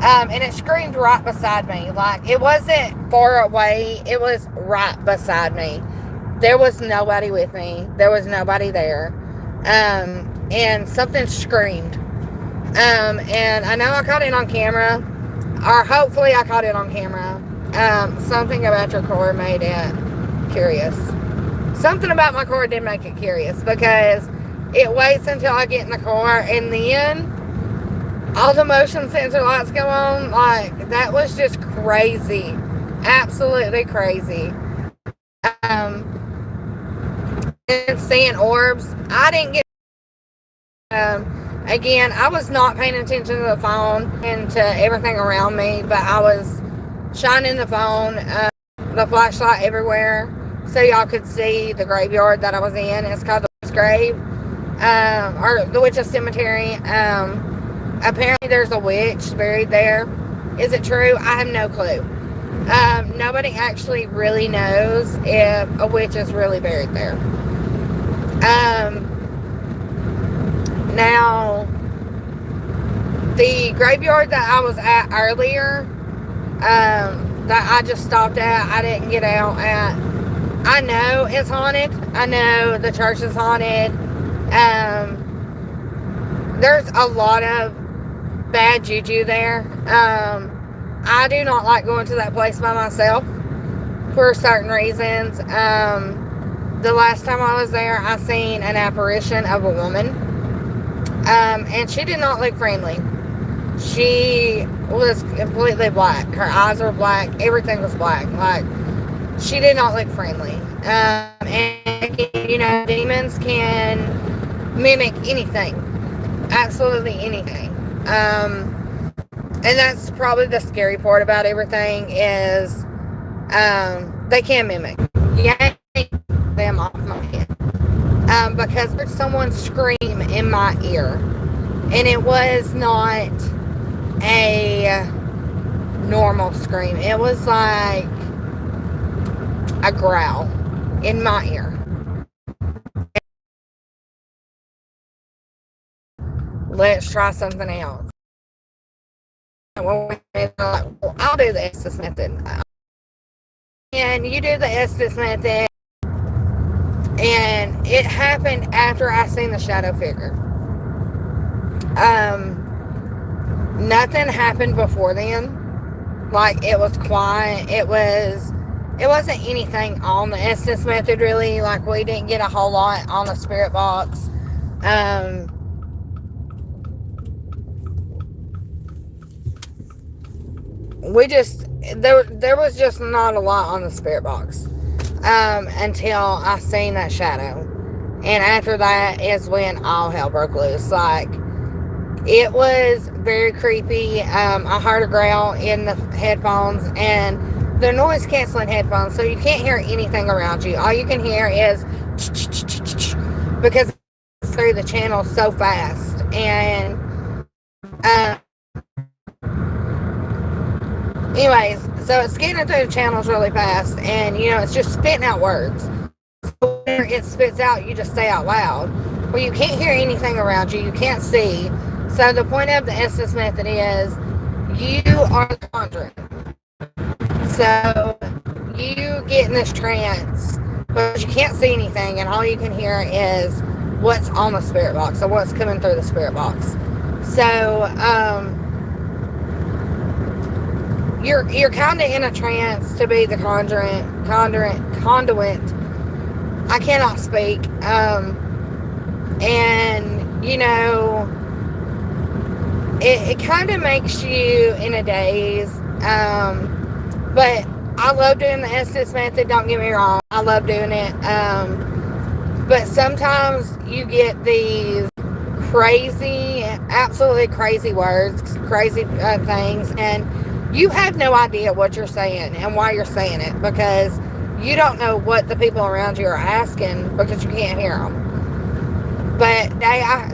and it screamed right beside me. Like, it wasn't far away, it was right beside me. There was nobody with me. There was nobody there. And something screamed. And I know I caught it on camera, or hopefully I caught it on camera. Something about your core made it curious. Something about my core did make it curious, because it waits until I get in the car, and then all the motion sensor lights go on. Like, that was just crazy. Absolutely crazy. And seeing orbs, I didn't get, again, I was not paying attention to the phone and to everything around me, but I was shining the phone, the flashlight everywhere, so y'all could see the graveyard that I was in. It's called the Witch's Grave, or the Witch's Cemetery. Apparently there's a witch buried there. Is it true? I have no clue. Nobody actually really knows if a witch is really buried there. Now, the graveyard that I was at earlier, that I just stopped at, I didn't get out at, I know it's haunted. I know the church is haunted. There's a lot of bad juju there. I do not like going to that place by myself for certain reasons. The last time I was there, I seen an apparition of a woman, and she did not look friendly. She was completely black. Her eyes were black. Everything was black. Like, she did not look friendly. And demons can mimic anything, absolutely anything. And that's probably the scary part about everything is, they can mimic. Yank them off my head. Because there's someone scream in my ear, and it was not a normal scream. It was like a growl in my ear. Let's try something else. Well, I'll do the Estes method. And you do the Estes method, and it happened after I seen the shadow figure. Nothing happened before then. Like, it was quiet. It wasn't anything on the Estes method, really. Like, we didn't get a whole lot on the spirit box. There was just not a lot on the spirit box, until I seen that shadow. And after that is when all hell broke loose. Like, it was very creepy. I heard a growl in the headphones, and the noise canceling headphones, so you can't hear anything around you. All you can hear is because it's through the channel so fast. And anyways, so it's getting through the channels really fast, and it's just spitting out words. So when it spits out, you just say out loud. Well, you can't hear anything around you. You can't see. So the point of the Estes method is you are the conjurer. So you get in this trance, but you can't see anything, and all you can hear is what's on the spirit box, or what's coming through the spirit box. So you're kind of in a trance to be the conduit. I cannot speak. And it kind of makes you in a daze. But I love doing the Estes method, don't get me wrong. I love doing it. But sometimes you get these crazy, absolutely crazy words, crazy things, and you have no idea what you're saying and why you're saying it, because you don't know what the people around you are asking because you can't hear them. But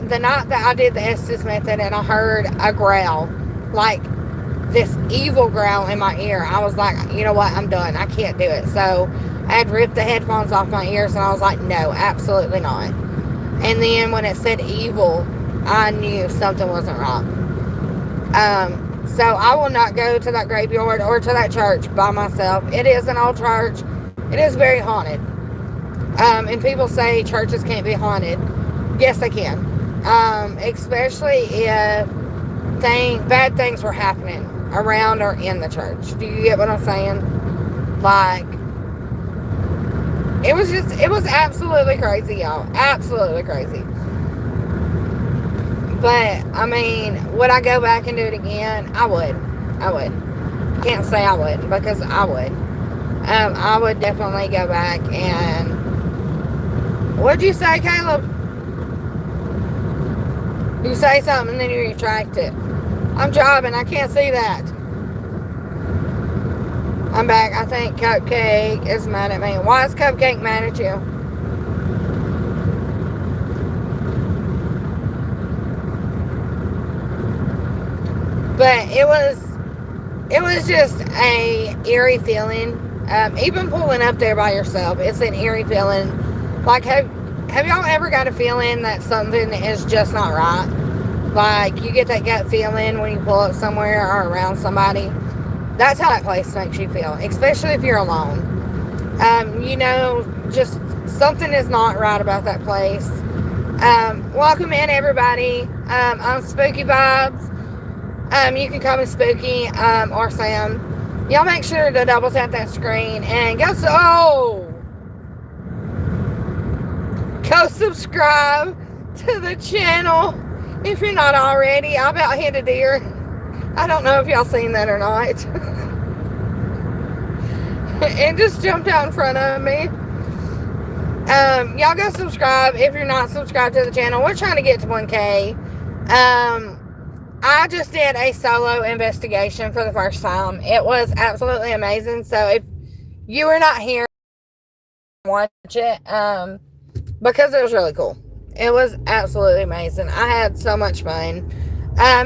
the night that I did the Estes method and I heard a growl, like this evil growl in my ear, I was like, you know what, I'm done. I can't do it. So I had ripped the headphones off my ears and I was like, no, absolutely not. And then when it said evil, I knew something wasn't right. So I will not go to that graveyard or to that church by myself. It is an old church. It is very haunted. And people say churches can't be haunted. Yes, they can. Especially if bad things were happening around or in the church. Do you get what I'm saying? Like, it was absolutely crazy, y'all. Absolutely crazy. But, I mean, would I go back and do it again? I would. Can't say I wouldn't, because I would. I would definitely go back and... What'd you say, Caleb? You say something and then you retract it. I'm driving. I can't see that. I'm back. I think Cupcake is mad at me. Why is Cupcake mad at you? But it was just a eerie feeling. Even pulling up there by yourself, it's an eerie feeling. Like, have y'all ever got a feeling that something is just not right? Like, you get that gut feeling when you pull up somewhere or around somebody. That's how that place makes you feel, especially if you're alone. You know, just something is not right about that place. Welcome in, everybody. I'm Spooky Vibes. You can call me Spooky or Sam. Y'all make sure to double tap that screen and go subscribe to the channel if you're not already. I about hit a deer. I don't know if y'all seen that or not. It just jumped out in front of me. Y'all go subscribe if you're not subscribed to the channel. We're trying to get to 1K. I just did a solo investigation for the first time. It was absolutely amazing. So if you were not here, watch it. Because it was really cool. It was absolutely amazing. I had so much fun.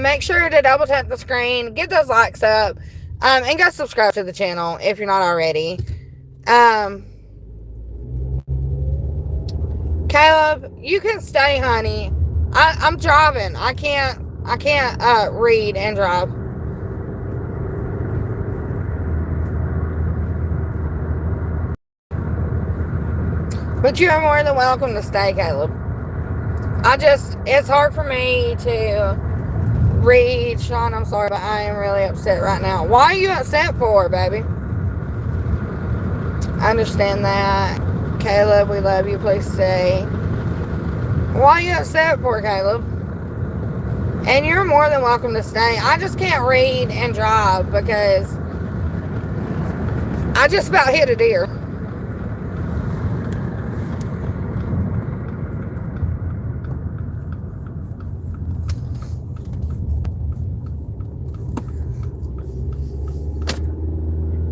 Make sure to double tap the screen, get those likes up, and go subscribe to the channel if you're not already. Caleb, you can stay, honey. I'm driving. I can't read and drive. But you are more than welcome to stay, Caleb. It's hard for me to read. Sean, I'm sorry, but I am really upset right now. Why are you upset for, baby? I understand that. Caleb, we love you. Please stay. Why are you upset for, Caleb? And you're more than welcome to stay. I just can't read and drive because I just about hit a deer.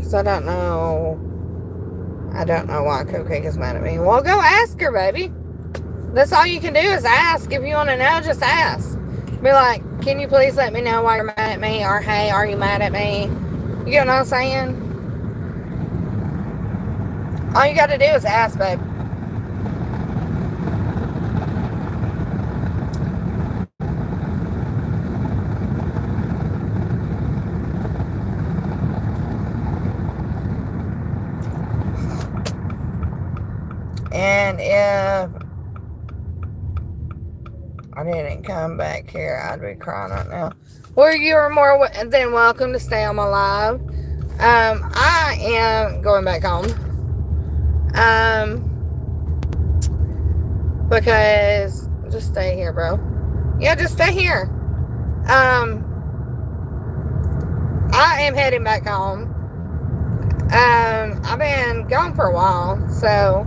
So I don't know why Cupcake is mad at me. Well, go ask her, baby. That's all you can do is ask. If you want to know, just ask. Be like, can you please let me know why you're mad at me? Or, hey, are you mad at me? You get what I'm saying? All you got to do is ask, babe. And if I didn't come back here, I'd be crying right now. Well, you are more than welcome to stay on my live. I am going back home. Because just stay here, bro. Yeah, just stay here. I am heading back home. I've been gone for a while, so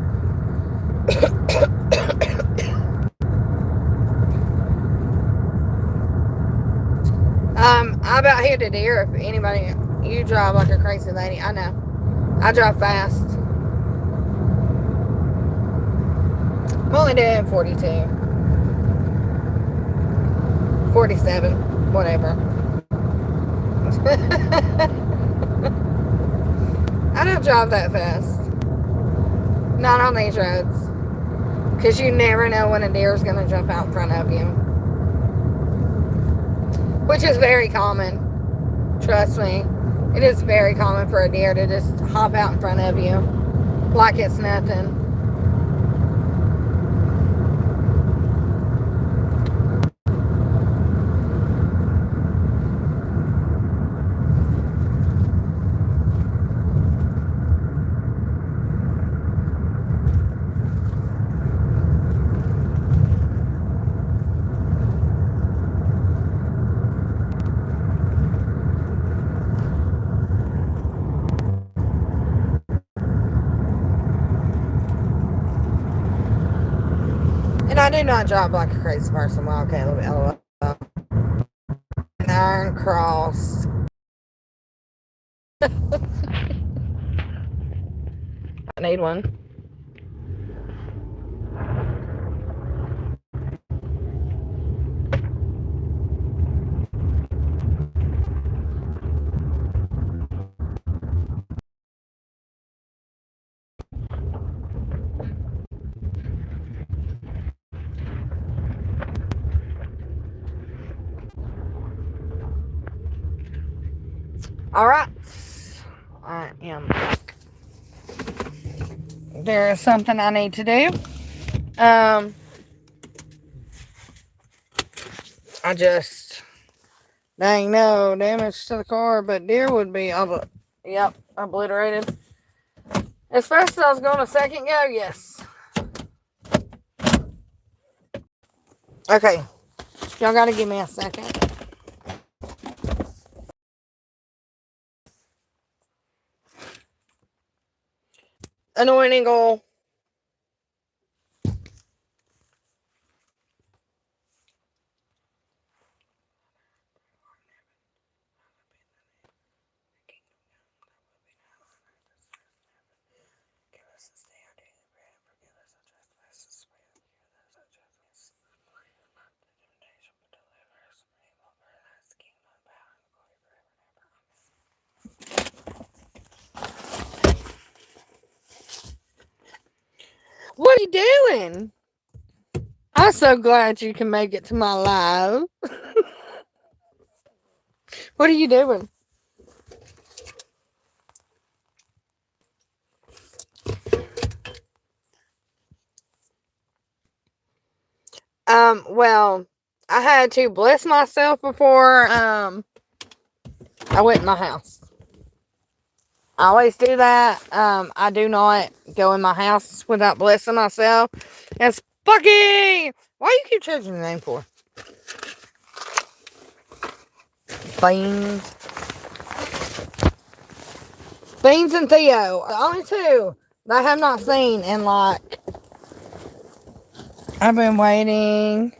I about hit a deer. If anybody, you drive like a crazy lady. I know. I drive fast. I'm only doing 42. 47. Whatever. I don't drive that fast. Not on these roads. Because you never know when a deer is going to jump out in front of you. Which is very common. Trust me. It is very common for a deer to just hop out in front of you. Like it's nothing. And I do not drive like a crazy person. Well, okay, a little bit LOL. An iron cross. I need one. Alright. I am back. There is something I need to do. I just, dang, no damage to the car, but deer would be, yep, obliterated. As fast as I was going a second go, yes. Okay, y'all gotta give me a second. Anointing oil. What are you doing? I'm so glad you can make it to my live. What are you doing? Well, I had to bless myself before, I went in my house. I always do that. I do not go in my house without blessing myself. And Spucky! Why do you keep changing the name for? Beans. Beans and Theo. The only two that I have not seen in like... I've been waiting.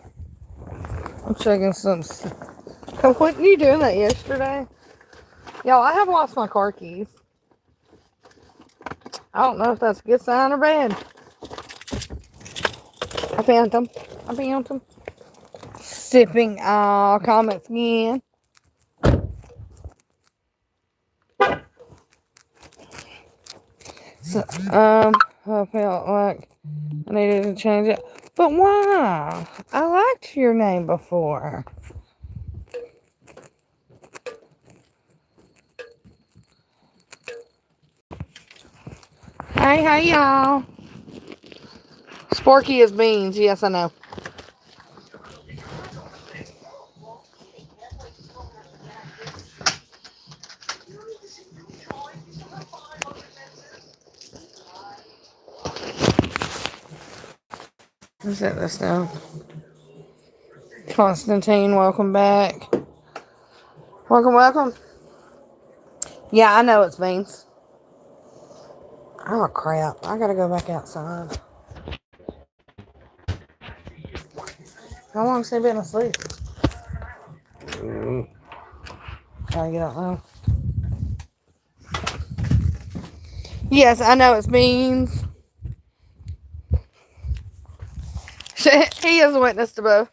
I'm checking some... What you doing that yesterday? Y'all, I have lost my car keys. I don't know if that's a good sign or bad. I found them. Sipping all comments again. So, I felt like I needed to change it. But why? I liked your name before. Hey, y'all. Sporky is beans. Yes, I know. Let's set this down. Constantine, welcome back. Welcome. Yeah, I know it's beans. Oh, crap. I gotta go back outside. How long has he been asleep? I don't know. Yes, I know it's beans. He is a witness to both.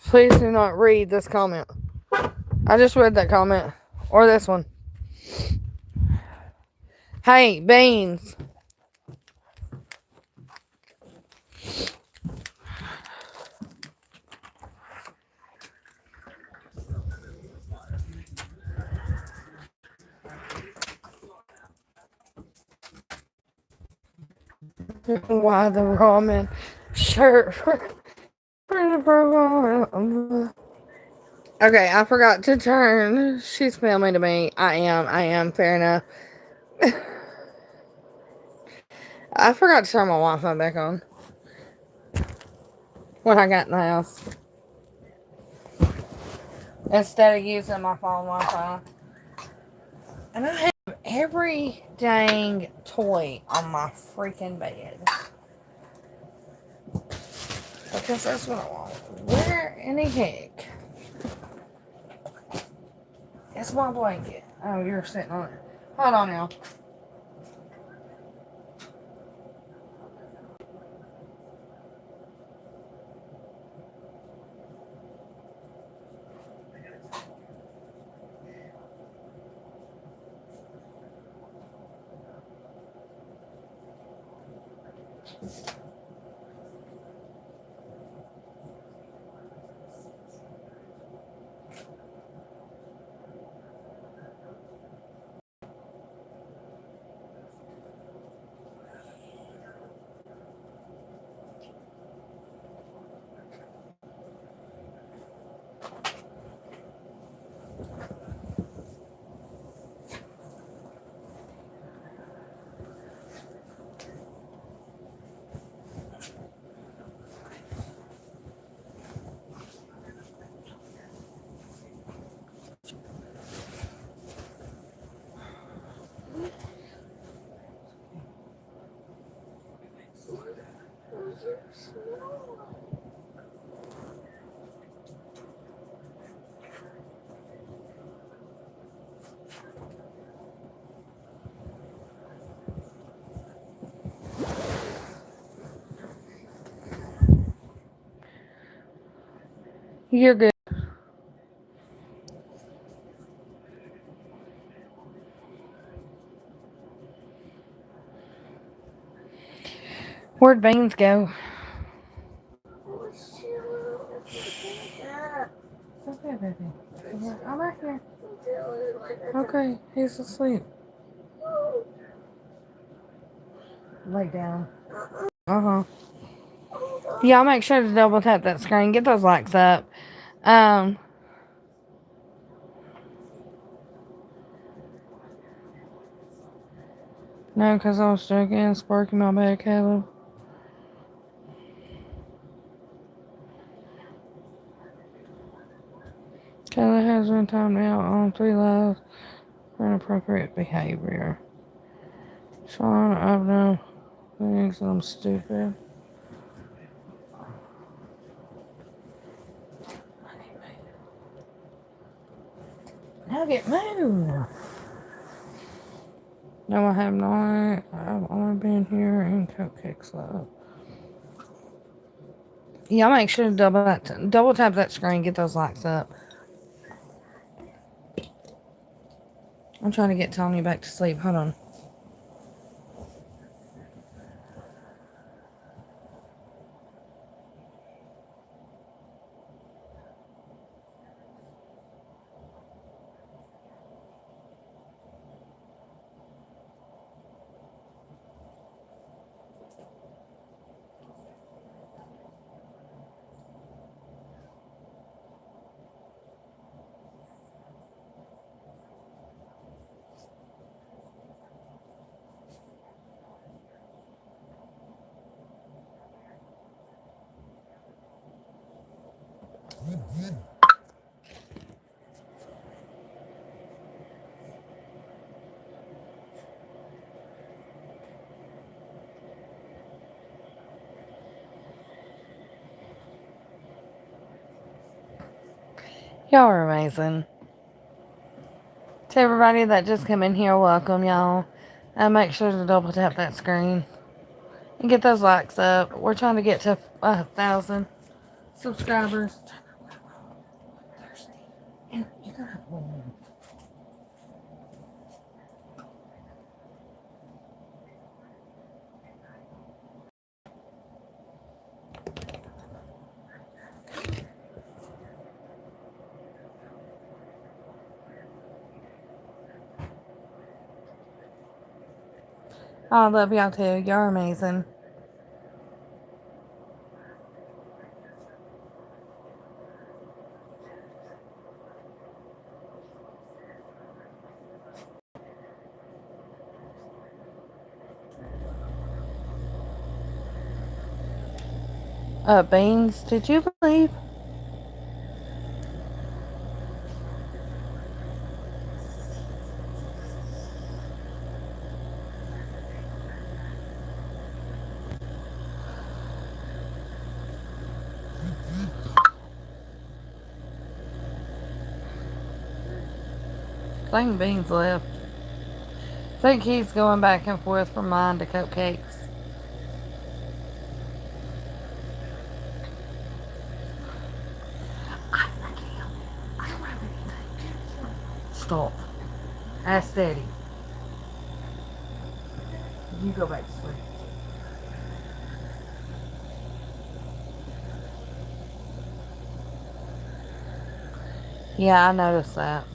Please do not read this comment. I just read that comment. Or this one. Hey, beans. Why the ramen shirt for the program? Okay, I forgot to turn. She's filming to me. I am. Fair enough. I forgot to turn my Wi-Fi back on when I got in the house. Instead of using my phone Wi-Fi. And I have every dang toy on my freaking bed. Because that's what I want. Where in the heck? It's my blanket. Oh, you're sitting on it. Hold on now. You're good. Where'd Beans go? Okay, baby. I'm right here. Okay, he's asleep. Lay down. Uh-huh. Yeah, I'll make sure to double tap that screen. Get those likes up. No, because I was stroking and sparking my bad, Caleb. Caleb has been timed out on 3 lives for inappropriate behavior. Sean, I've known things I'm stupid. Nugget, move! No, I have not. I've only been here in Cupcakes Love. Yeah, I'll make sure to double tap that screen. Get those likes up. I'm trying to get Tony back to sleep. Hold on. Y'all are amazing. To everybody that just came in here, welcome y'all. Make sure to double tap that screen and get those likes up. We're trying to get to 1,000 subscribers. And you gotta have one. I love y'all too. Y'all are amazing. Beans, did you believe? I think Beans left. I think he's going back and forth from mine to cupcakes. I can't. I don't have anything. Stop. Ask Daddy. You go back to sleep. Yeah, I noticed that.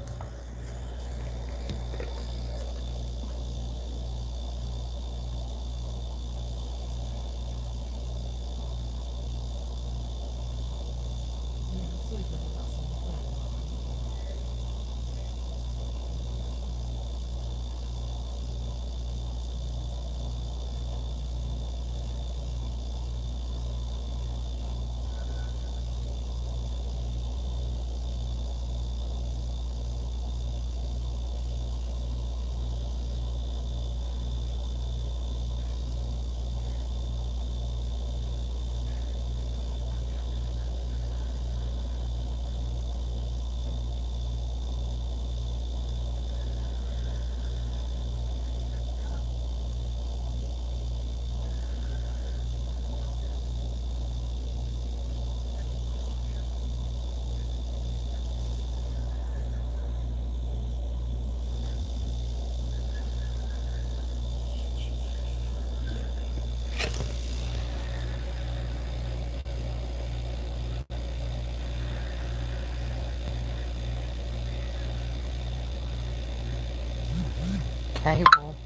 Cable.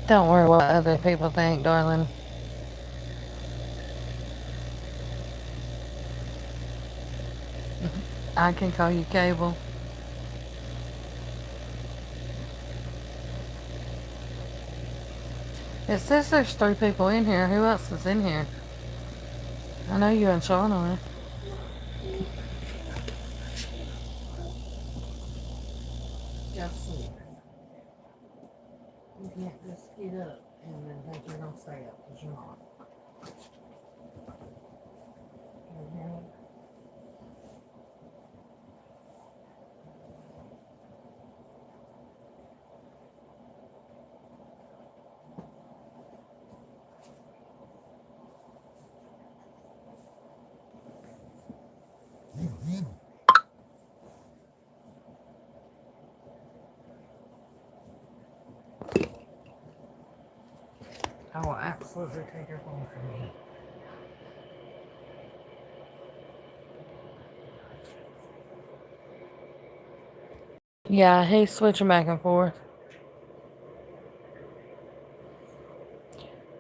Don't worry what other people think, darling. I can call you Cable. It says there's 3 people in here. Who else is in here? I know you and Sean are. Just sleep. You can't just get up and then think you're gonna stay up because you're not. You hear me? I will absolutely take your phone from you. Yeah, he's switching back and forth.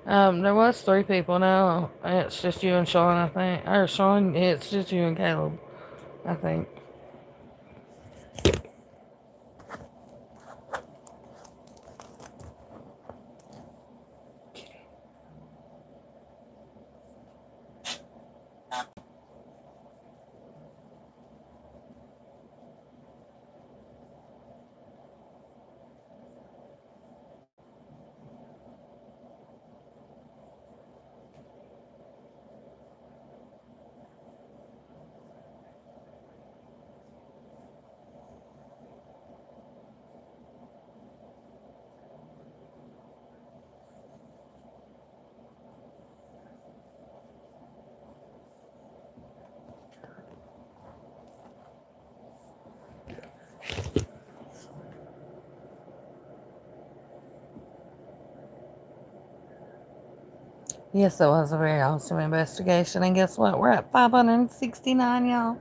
There was 3 people now. It's just you and Sean, I think. Or Sean, it's just you and Caleb, I think. Yes, it was a very awesome investigation. And guess what? We're at 569, y'all.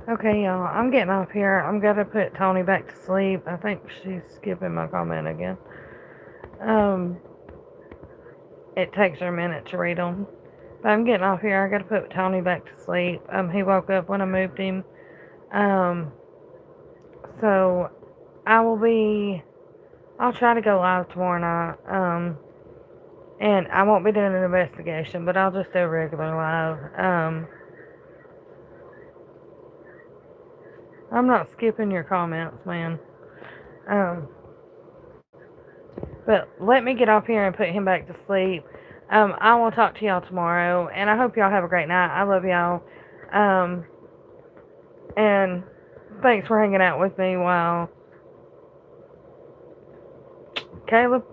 Okay, y'all, I'm getting off here. I'm gonna put Tony back to sleep. I think she's skipping my comment again. It takes her a minute to read them. But I'm getting off here. I gotta put Tony back to sleep. He woke up when I moved him. So I'll try to go live tomorrow night. And I won't be doing an investigation, but I'll just do a regular live. I'm not skipping your comments, man. But let me get off here and put him back to sleep. I will talk to y'all tomorrow, and I hope y'all have a great night. I love y'all. And thanks for hanging out with me while Caleb.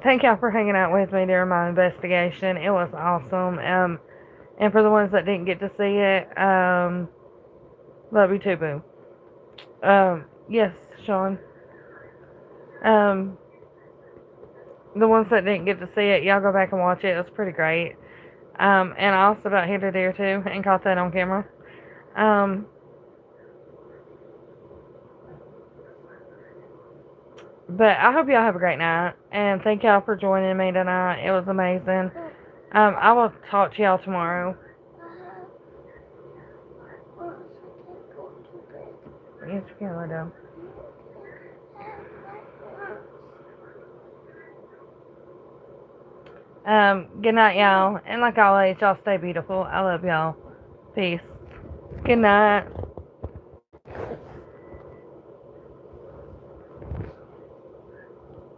Thank y'all for hanging out with me during my investigation. It was awesome. And for the ones that didn't get to see it, love you too, boo. Yes, Sean. The ones that didn't get to see it, y'all go back and watch it. It was pretty great. And I also about hit a deer too and caught that on camera. But I hope y'all have a great night, and thank y'all for joining me tonight. It was amazing. I will talk to y'all tomorrow. Yes, you can, Lido. Good night, y'all. And like always, y'all stay beautiful. I love y'all. Peace. Good night.